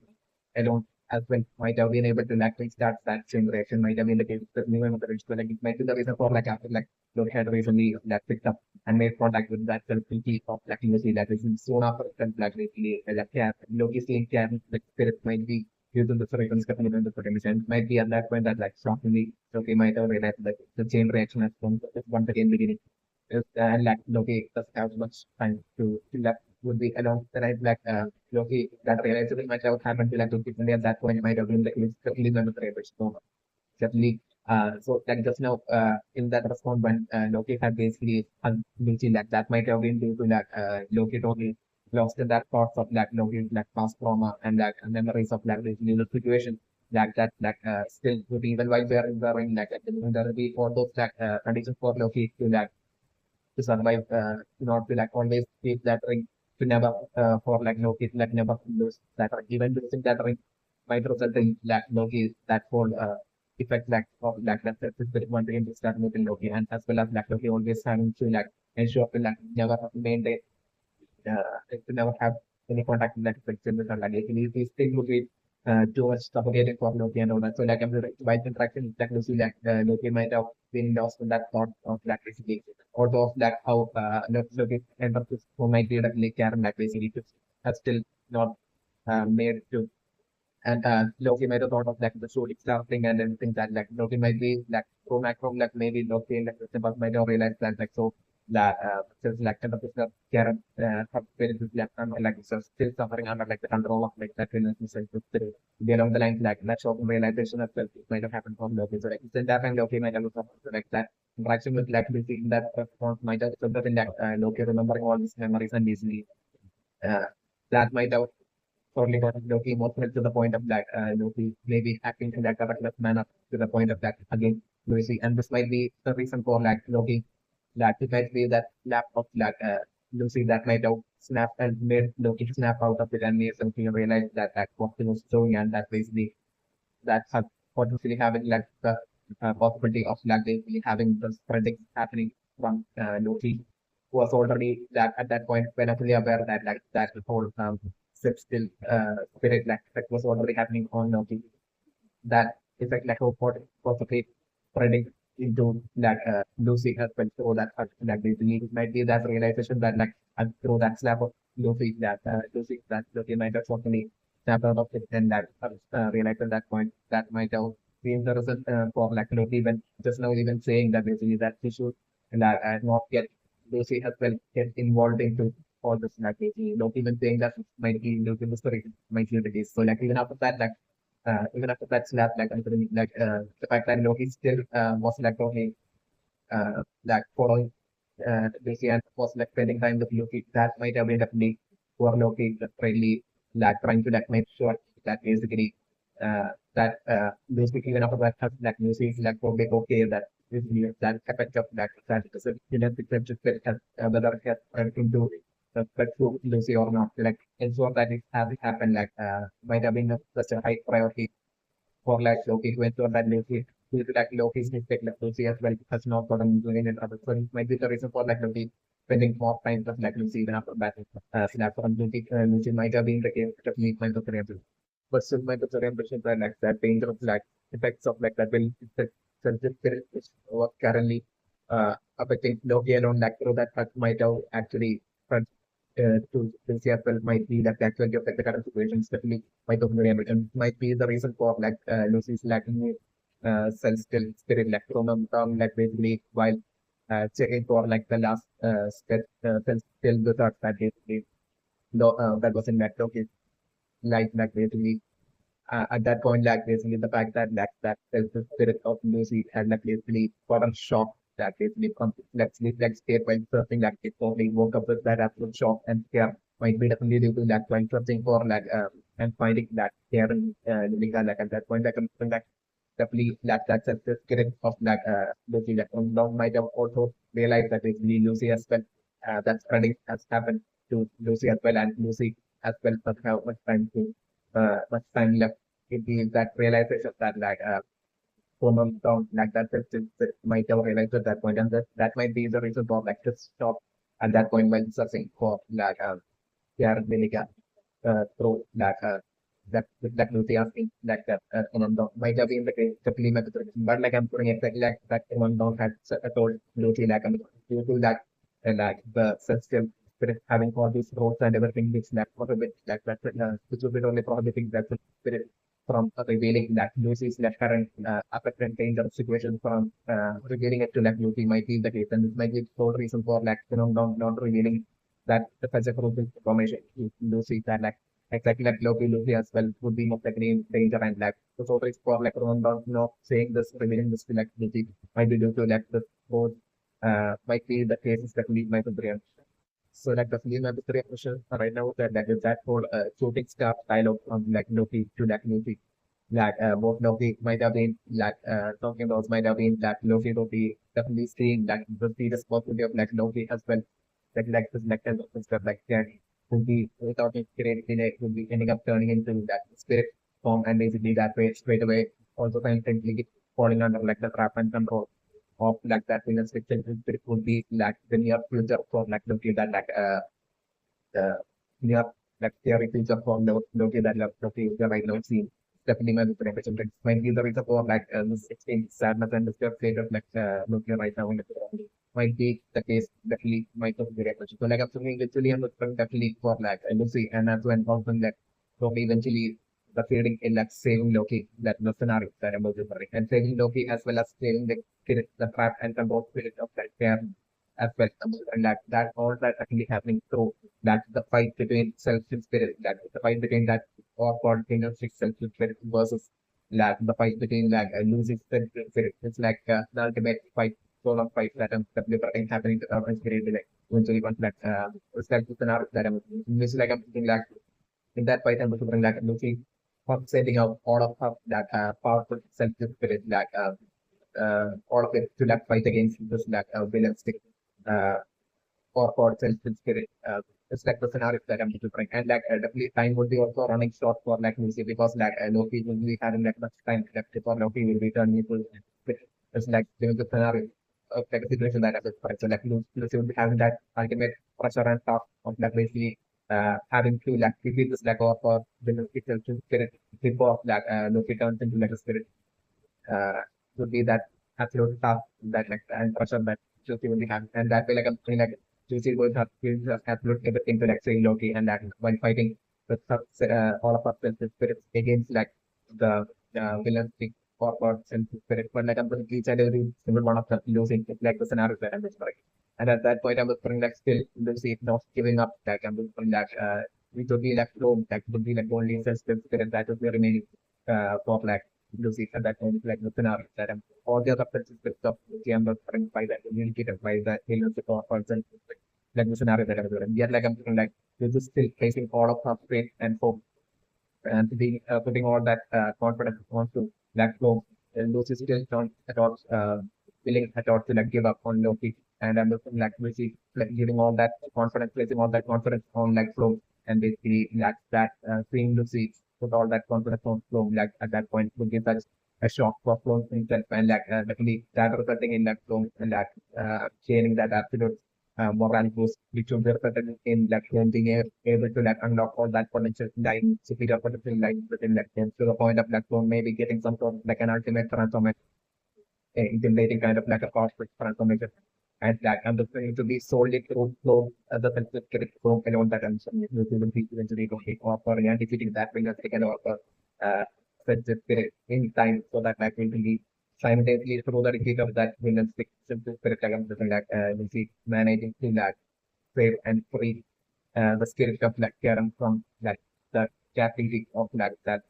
alone as well might have been able to like restart that same reaction might have been the case with new and the like it might be the reason for like after like Loki had recently like picked up and made contact with that self-guilty of like Lucy that is soon after that like basically like yeah Loki seeing Karen like spirit might be using the reasons in the potential might be at that point that like shockingly Loki might have realized that the chain reaction has once again beginning is like Loki doesn't have much time to left would be along the right like Loki that realization might have happened to like Loki only at that point might have been like completely unprepared. So definitely so like just now in that response when Loki had basically Lucy like that might have been due to like Loki totally lost in that thoughts of like Loki like past trauma and like memories of like this little situation like that like still would be even while they're in the ring like there will be all those like conditions for Loki to like to survive, not to like always keep that ring to never for like no kid like never lose that ring. Even losing that ring might result in like Loki that whole effect like of like that's very one thing to start moving Loki and as well as like Loki always having to like ensure to like never maintain to never have any contact with that person with her luggage. And these things would be too much suffocating for Loki and all that. So like I'm by interaction with that Lucy like Loki might have been lost in that thought of that basically. Although of that how Loki end up with who might be like Karen like basically has still not made to and Loki might have thought of like the shooting star thing and everything that like Loki might be like pro macro like maybe Loki like but might have realized that like so that since like kind of the Karen have been like like so still suffering under like the control of like that relationship with the along the lines like that sort of realization of self might have happened from Loki. So like since that time Loki might have suffered so, like that interaction with like Lucy in that response might have resulted in that Loki remembering all these memories and easily uh, that might have totally got Loki emotional to the point of that Loki maybe acting in that reckless manner to the point of that again Lucy and this might be the reason for like Loki that it might be that lap of like Lucy that might have snapped and made Loki snap out of it and made something realize that that what he was doing and that basically that had potentially having like the possibility of like basically having the spreading happening from Loki who was already that at that point when fully aware that like that whole sit still spirit like that was already happening on Loki that effect like possibly spreading into that Lucy as well. So that like basically it might be that realization that like through that slap of Lucy that Lucy might have certainly snapped out of it and that realized at that point that might have been the result for like Lucy even just now even saying that basically that she should that not get Lucy as well get involved into all this like Loki even saying that might be Loki mystery might be the case. So like even after that, like even after that slap, like the fact that Loki still was like okay, like following Lucy and was like spending time with Loki, that might have been definitely for Loki really like trying to like make sure that basically that basically even after that like Lucy is like probably okay that basically that effect of that is a genetic that has whether it has turned into but to Lucy or not, like ensure that it has happened like might have been such a high priority for like Loki to ensure that Loki due to like Loki's mistake like Lucy as well has not gotten joined in other. So it might be the reason for like Loki spending more time with like Lucy even after that. Snap from Lucy might have been the case of me kind of variable. But still might have the impression that like that danger of like effects of like that will sensitive spirit which was currently affecting Loki alone like through that might have actually to see as well might be that actually affect the current situation, especially mitochondria, and might be the reason for like Lucy's lacking cell still spirit like like basically while checking for like the last cell still wizard that basically that was in that Loki's life like basically at that point, like basically the fact that that the spirit of Lucy had like basically gotten shocked that basically from like sleep like state while surfing like it probably woke up with that absolute shock and scare might be definitely due to that while searching for like and finding that scare in Lilica like at that point like something like definitely that's the spirit of that Lucy that Long might have also realized that basically Lucy as well that spreading has happened to Lucy as well and Lucy as well doesn't have much time left it is that realization that like hormone down like that might have realized at that point and that might be the reason for like just stop at that point when searching for like care vinegar through like that Lucy asking like that hormone down might have been the case definitely method but like I'm putting it like that hormone down had told Lucy like due to that and like the sensitive spirit having all these roles and everything which like for a bit like that which would be only prohibiting that spirit from revealing that Lucy's like current apparent danger situation from revealing it to like Lucy might be the case, and this might be the sole reason for like not revealing that the such a crucial information to Lucy that like exactly like Lucy as well would be most likely in danger and like the sole reason for like not saying this revealing this to like Lucy might be due to like the both might be the cases that lead my to. So like the film episode question right now that is that whole shooting star dialogue from like Loki to like Lucy. Like both Loki might have been like talking about might have been that Loki will be definitely seeing like the serious possibility of like Loki as well. Like this like kind of stuff like that would be without it creating it would be ending up turning into that spirit form and basically that way straight away also constantly falling under like the trap and control of like that villain's fiction spirit would be like the near future for like Loki that like uh, near like theory future for Loki that Loki is the right now seen. Definitely my representation might be the reason for like this extreme sadness and the state of like Loki right now in the world. Might be the case definitely might not be representation. So like I'm thinking literally I'm looking definitely for like Lucy and as well also like Loki eventually the feeling in like saving Loki that the scenario that I'm looking for and saving Loki as well as saving the spirit, the trap and control spirit of that pair as well. And that all that actually happening through that the fight between self and spirit, that the fight between that or continuous self and spirit versus like the fight between like losing self and spirit. It's like the ultimate fight, sort of fight that that is happening to our spirit like eventually once that self scenario that I'm which like I'm thinking like in that fight I'm looking like looking for sending out all of that powerful self spirit like all of it to like fight against this like villain uh, for self spirit. It's like the scenario that I'm different. And like definitely time would be also running short for like Lucy because like Loki will be having like much time left before Loki will be turning into spirit. It's like doing the scenario of like a situation that happens. Right? So like Lucy will be having that ultimate pressure and task of like basically having to like defeat this like or the itself to spirit before like Loki turns into like a spirit would be that absolute task that like and pressure that Josie will be having. And that way like I'm feeling like Josie will have absolute everything to like say Loki and that while fighting with all of us self spirits against like the villain thing or self spirit. But like I'm going to each and every single one of them losing it's like the scenario that I'm describing. And at that point, I'm whispering like still Lucy not giving up. Like I'm whispering that it would be like home, like it would be like only sensitive spirit that would be remaining for like Lucy at that point, like the scenario that all the other participants of Lucy I'm whispering by that communicated by that healers or person like the scenario that I'm doing. Yet like I'm feeling like this is still facing all of her faith and hope and putting all that confidence onto that flow. And Lucy still not at all willing at all to like give up on Loki. And I'm looking like Lucy like giving all that confidence, placing all that confidence on like flow. And basically that seeing Lucy put all that confidence on flow, like at that point would give such a shock for flow himself and like definitely that resulting in that flow and that sharing that absolute moral boost, which will be reflected in like him being able to like unlock all that potential like superior potential like within like him to the point of like so maybe getting some sort of like an ultimate transformation, intimidating kind of like a cosmic transformation. And that and the thing to be solely through flow the self-critic flow alone that I'm will be eventually going to offer and defeating that because they can offer such a spirit in time so that like will be simultaneously through the defeat of that villain simple spirit like I'm just like will be managing to like save and free the spirit of like Karen from like the captivity of like that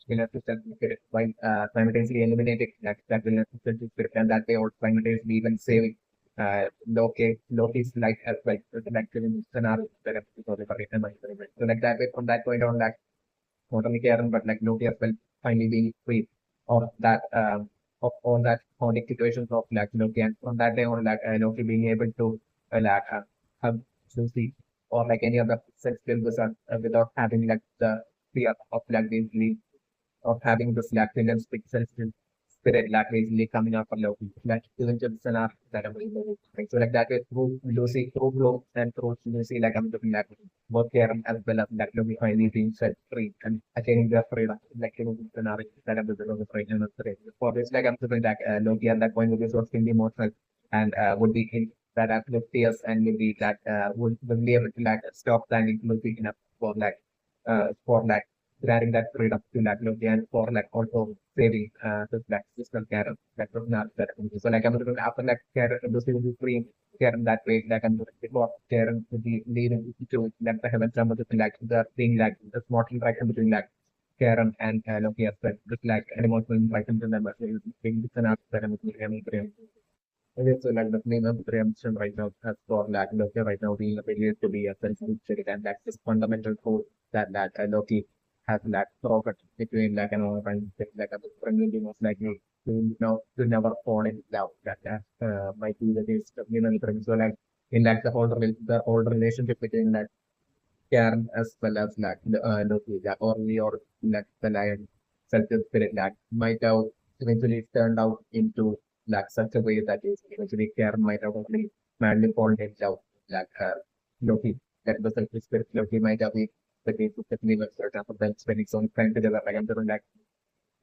villain system spirit while simultaneously eliminating like that villain system spirit and that way also simultaneously even saving Loki's life as well. So like in scenario that because of it and my favorite. So like that way from that point on like not only Karen but like Loki as well finally being free of that of all that chronic situations of like Loki and from that day on like Loki being able to like have Lucy or like any other sex skill without having like the fear of like basically of having this lactulence pixels spirit like basically coming up from Loki. Like even just an art that I'm doing. So like that way through Lucy, through Glow and through Lucy, like I'm looking at both Karen as well as like Loki finally being set free and attaining their freedom. Like you know, scenario that I'm doing the freedom of free. For this, like I'm looking like Loki at that point would be so extremely emotional and would be in that absolute tears and would be that would be able to like stop thanking Loki enough for like granting that freedom to like Loki and for like also saving this like physical care of like from that therapy. So like I'm looking after like care Lucy will be free care in that way like I'm looking for care to be leading to like the heaven some of the like the thing like the smart interaction between like Karen and Loki as well. Just like an emotional interaction to them as well. Being this an aspect that I'm looking okay, so like the name of preemption right now as for like Loki right now being ability to be a sensitive spirit and that's this fundamental code that Loki has like broken between like an and like a friendly most likely to never fall in love that might be the case of so like in like the whole relationship between like Karen as well as like Loki like or like the lion self spirit like might have eventually turned out into like such a way that is eventually Karen might have only madly fallen in love like Loki that the self spirit Loki might have been the case of the universe for example then spending so much time together like I'm doing like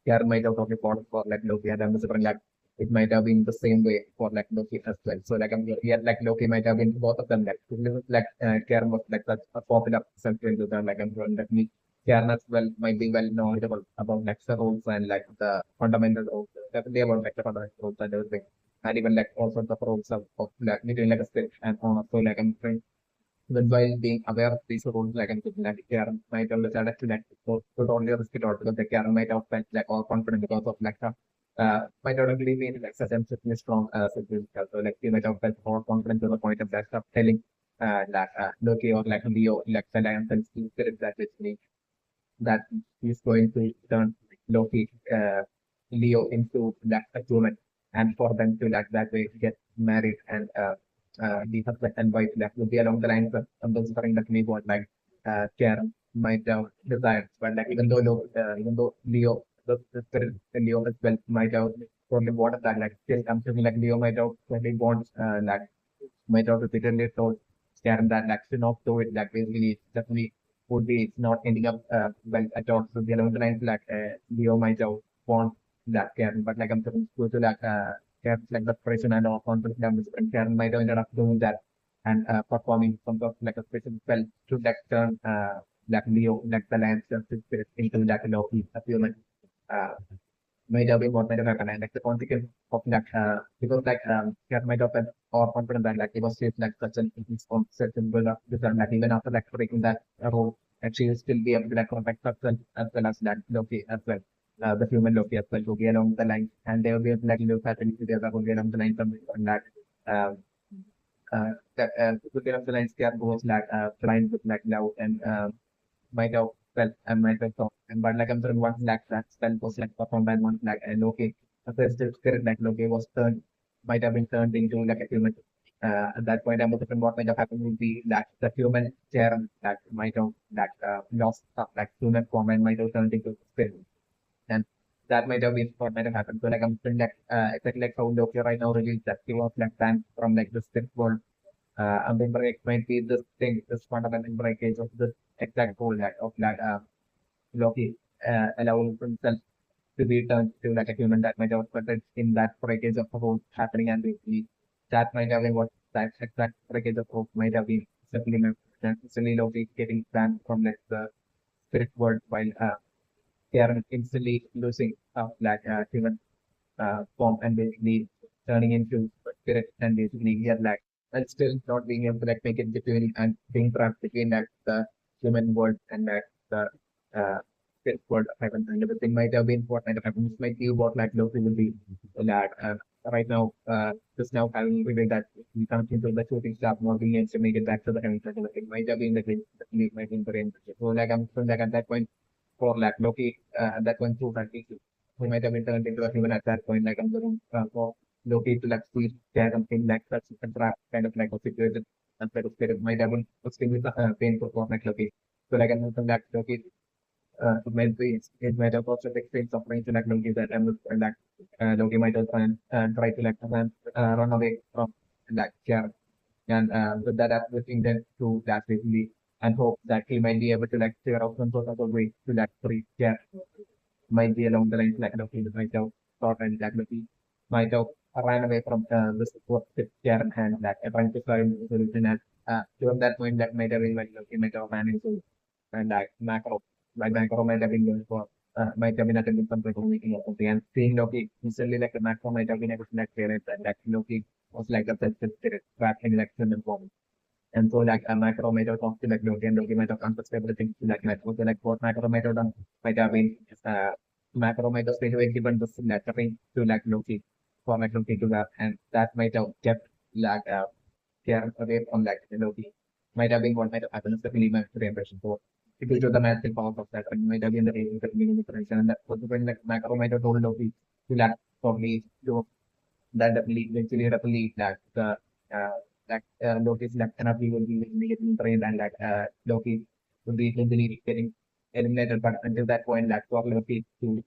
Karen might have talked about for like Loki and I'm just like it might have been the same way for like Loki as well. So like I'm yeah, like Loki might have been both of them like Karen was like such a popular central to them like I'm sure that me Karen as well might be well knowledgeable about like the rules and like the fundamental rules definitely about like the fundamental rules and everything. And even like all sorts of rules of like between like a spirit and honor. So like I'm trying even while being aware of these rules, like and like Karen might have decided to like put only risk it out because the Karen might have felt like all confident because of like her might not really been like such a strong situation. So like he might have felt more confident to the point of that stuff telling that Loki or like Leo like the lion and spirit that which me that he's going to turn Loki Leo into like a human and for them to like that way get married and the husband and wife that would be along the lines of considering that we want like Karen might have desired but like even though Leo the spirit in Leo as well might have totally wanted that like still I'm thinking like Leo might have totally wants like might have repeatedly told Karen that like should not do it that basically definitely would be it's not ending up well at all. So the along the lines like Leo might have want that Karen, but like I'm supposed to like Karen's like the person and all confidence levels and Karen might have ended up doing that and performing some sort of like a special spell to like turn like Leo like the lion's spirit into like a Loki, a human. Uh, might have been what might have happened, and like the consequence of that, because like Cat might have been or confident that like he was safe like such an such a build up with like even after like breaking that role, and she will still be able to like contact herself as well as that Loki as well. The human Loki as well, Loki along the line, and they will be able to like live happily together along the line from that. Um, Looking up the line, Scar goes like blind with like love and might have felt and might have thought. And but like I'm saying, one like that spell was like performed by one like and Loki. The first spirit like Loki was turned, might have been turned into like a human. At that point, I'm thinking what might have happened would be that the human chair that might have that lost like human form and might have turned into spirit. And that might have been what might have happened. So like I'm saying like exactly like how Loki right now released that he was like banned from like the spirit world. A break might be this thing, this fundamental breakage of this exact whole that of that Loki allowing himself to be turned to like a human that might have affected in that breakage of the whole happening and basically that might have been what that exact breakage of hope might have been simply simply Loki getting banned from like the spirit world while they are instantly losing like human form and basically turning into spirit and basically yeah, like and still not being able to like make it between and being trapped between like the human world and like the uh spirit world of heaven and everything might have been what might have happened. This might be what like Loki will be like right now just now having revealed that we can't into the shooting star not being able to make it back to the heaven. It might have been the case that we might be in the rain. So like I'm so like at that point for like Loki at that point too frankly we might have been turned into a human at that point, like I'm going for Loki to like see share something like such a trap kind of like a situation and sort of spirit might have been extremely painful for like Loki. So like I'm from that Loki it might have also experienced suffering to like Loki that and like Loki might have try to like run away from like share and with that everything then to that basically and hope that he might be able to like figure out some sort of a way to like free share might be along the lines like Loki might have thought and that Loki might have ran away from this support with care in hand that trying to find a solution and to that point that might have been like Loki might have managed to and like macro might have been going for might have been attending some sort of meeting or something and seeing Loki instantly like the macro might have been able to like realize that Loki was like a sensitive spirit trapped in like human form and so like a macrometer talks to like Loki and Loki might have confessed everything to like macro. So like what macrometer done might have been macrometer straight away given this lettering to like Loki for like Loki to have and that might have kept like care away from like Loki. Might have been what might have happened, especially my impression. So due to the massive power of that, and might have been the reason for the information and that was when like macrometer told Loki to like probably to that definitely that the Loki's like energy will be getting drained and that Loki will be easily getting eliminated. But until that point, like for Loki to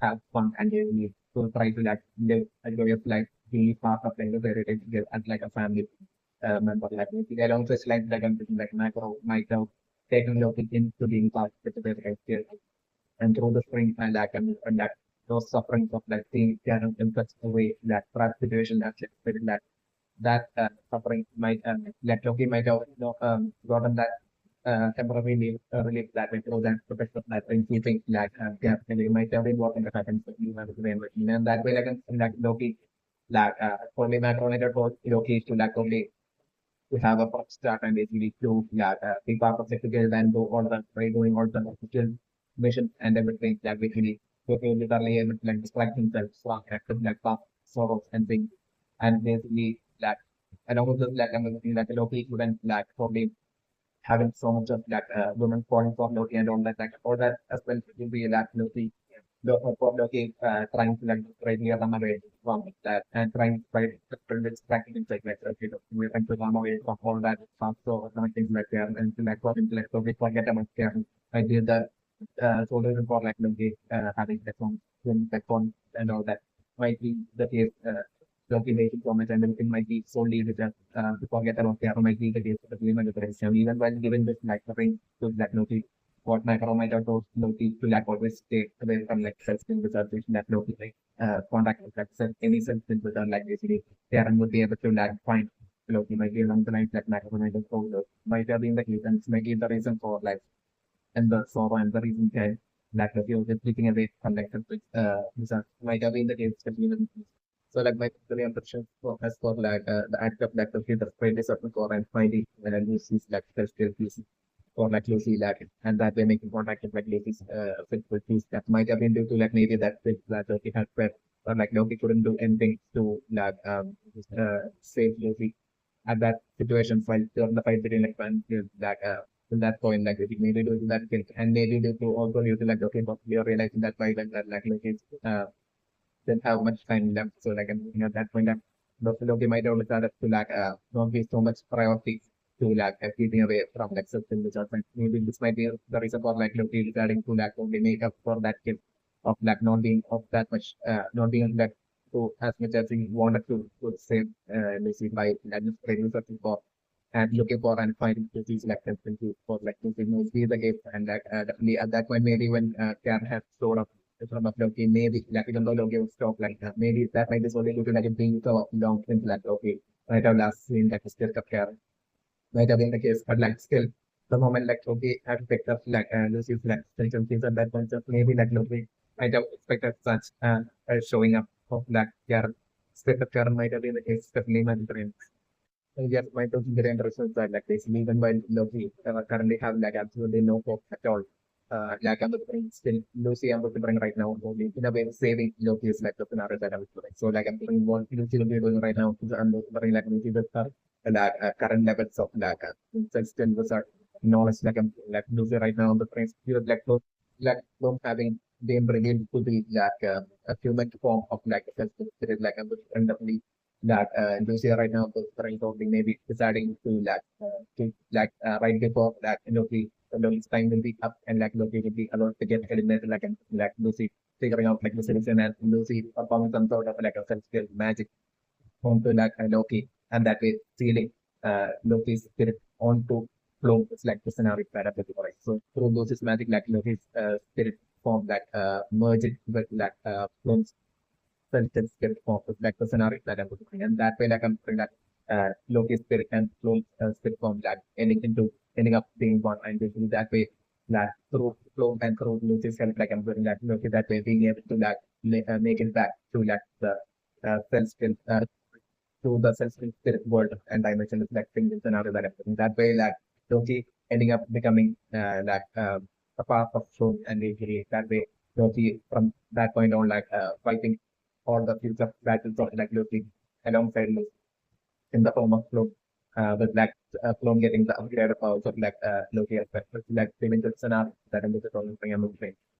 have fun and really to try to like live a joyous life, be part of like the heritage as like a family member. Like maybe along such lines, like I'm thinking like macro might have taken Loki into being part of the heritage and through the spring and that and that those sufferings of that seeing Karen in such a way that perhaps situation actually felt that suffering might that Loki might have gotten that temporary relief that way through that professional that in keeping that yeah, and it might have been what happens when you have the machine and that way like in that Loki like only macronated for Loki to like only to have a first start and basically to yeah, be part of the together and do all the right doing all the official mission and everything that basically so he literally able to like distract himself from active like past sorrows and things and basically like along with this like I'm looking like Loki wouldn't like probably having so much of that women falling for Loki and all that like all that as well will be like Loki Loki trying to like greatly run away from that and trying to fight distracting himself like okay we're trying to run away from all that stuff so things like that and to like what like so we forget about care I did that soldiers for like Loki having that one that one and all that might be the case Loki making comments and everything might be solely with that to forget about care might be the case of the human liberation even when given this like the ring to like Loki what micrometer told Loki to like always stay away from like self-esteem reservation that Loki like contact with like any self-esteem without like basically Karen would be able to like find Loki might be along the lines that micrometer told us might have been the case and this might be the reason for like and the sorrow and the reason behind like Loki was just sleeping away from like this might have been the case especially in the so like my the impression for as for like the act of like the spread is certain for and finding when I lose his like still piece or like Lucy like and that way making contact with like Lucy's physical piece that might have been due to like maybe that fit that Loki had prep or like Loki couldn't do anything to like save Lucy at that situation while during the fight between like one like to that point like it maybe due to that kill and maybe due to also due to like okay but we are realizing that by like Loki's didn't have much time left. So like I'm thinking at that point that Loki might have decided to like not be so much priority to like keeping away from like certain results. And maybe this might be the reason for like Loki deciding to like only make up for that kid of like not being of that much not being like to as much as he wanted to save Lucy by like just really searching for and looking for and finding Lucy's like definitely for like Lucy knows be the case and like definitely at that point maybe when Karen has sort of from a Loki, maybe like even though Loki will stop like maybe that might be only looking like it being so long since like okay, might have last seen that still took care. Might have been the case, but like still the moment like Loki had picked up like Lucy's like still things at that point, so maybe like Loki might have expected such showing up of like Karen. Still the Karen might have been the case, definitely my brain. Yes, my thoughts very interesting that like basically even while Loki currently have like absolutely no hope at all. Like I'm looking still Lucy I'm looking right now only in a way saving Loki is like the scenario that I'm doing. So like I'm doing what Lucy will be doing right now is I'm looking like Lucy with her like current levels of like so still with her knowledge like I'm like Lucy right now on the prince like don't having been revealed to be like a human form of like a spirit like I'm randomly that Lucia right now is currently maybe deciding to right before that Loki's time will be up and like Loki will be allowed to get eliminated like Lucy figuring out like the solution and Lucy performing some sort of like a self-skill magic onto like Loki and that way sealing Loki's spirit onto Flow. It's like the scenario that I've right. So through Lucy's magic like Loki's spirit form that merged with like Flo's sentence get formed like the scenario that I'm looking and that way like I'm putting that Loki spirit and flow spirit form that ending up being one and basically that way that through flow and through Lucy's help like I'm putting that Loki that way being able to like make it back to like the self to the self spirit world and dimension is like thing scenario that I'm putting that way like Loki ending up becoming a part of flow and basically that way Loki from that point on like fighting all the future battles of like Loki alongside Luke in the form of Flow, with like Flow getting the upgraded powers of like Loki aspect, like the scenario that I'm looking for.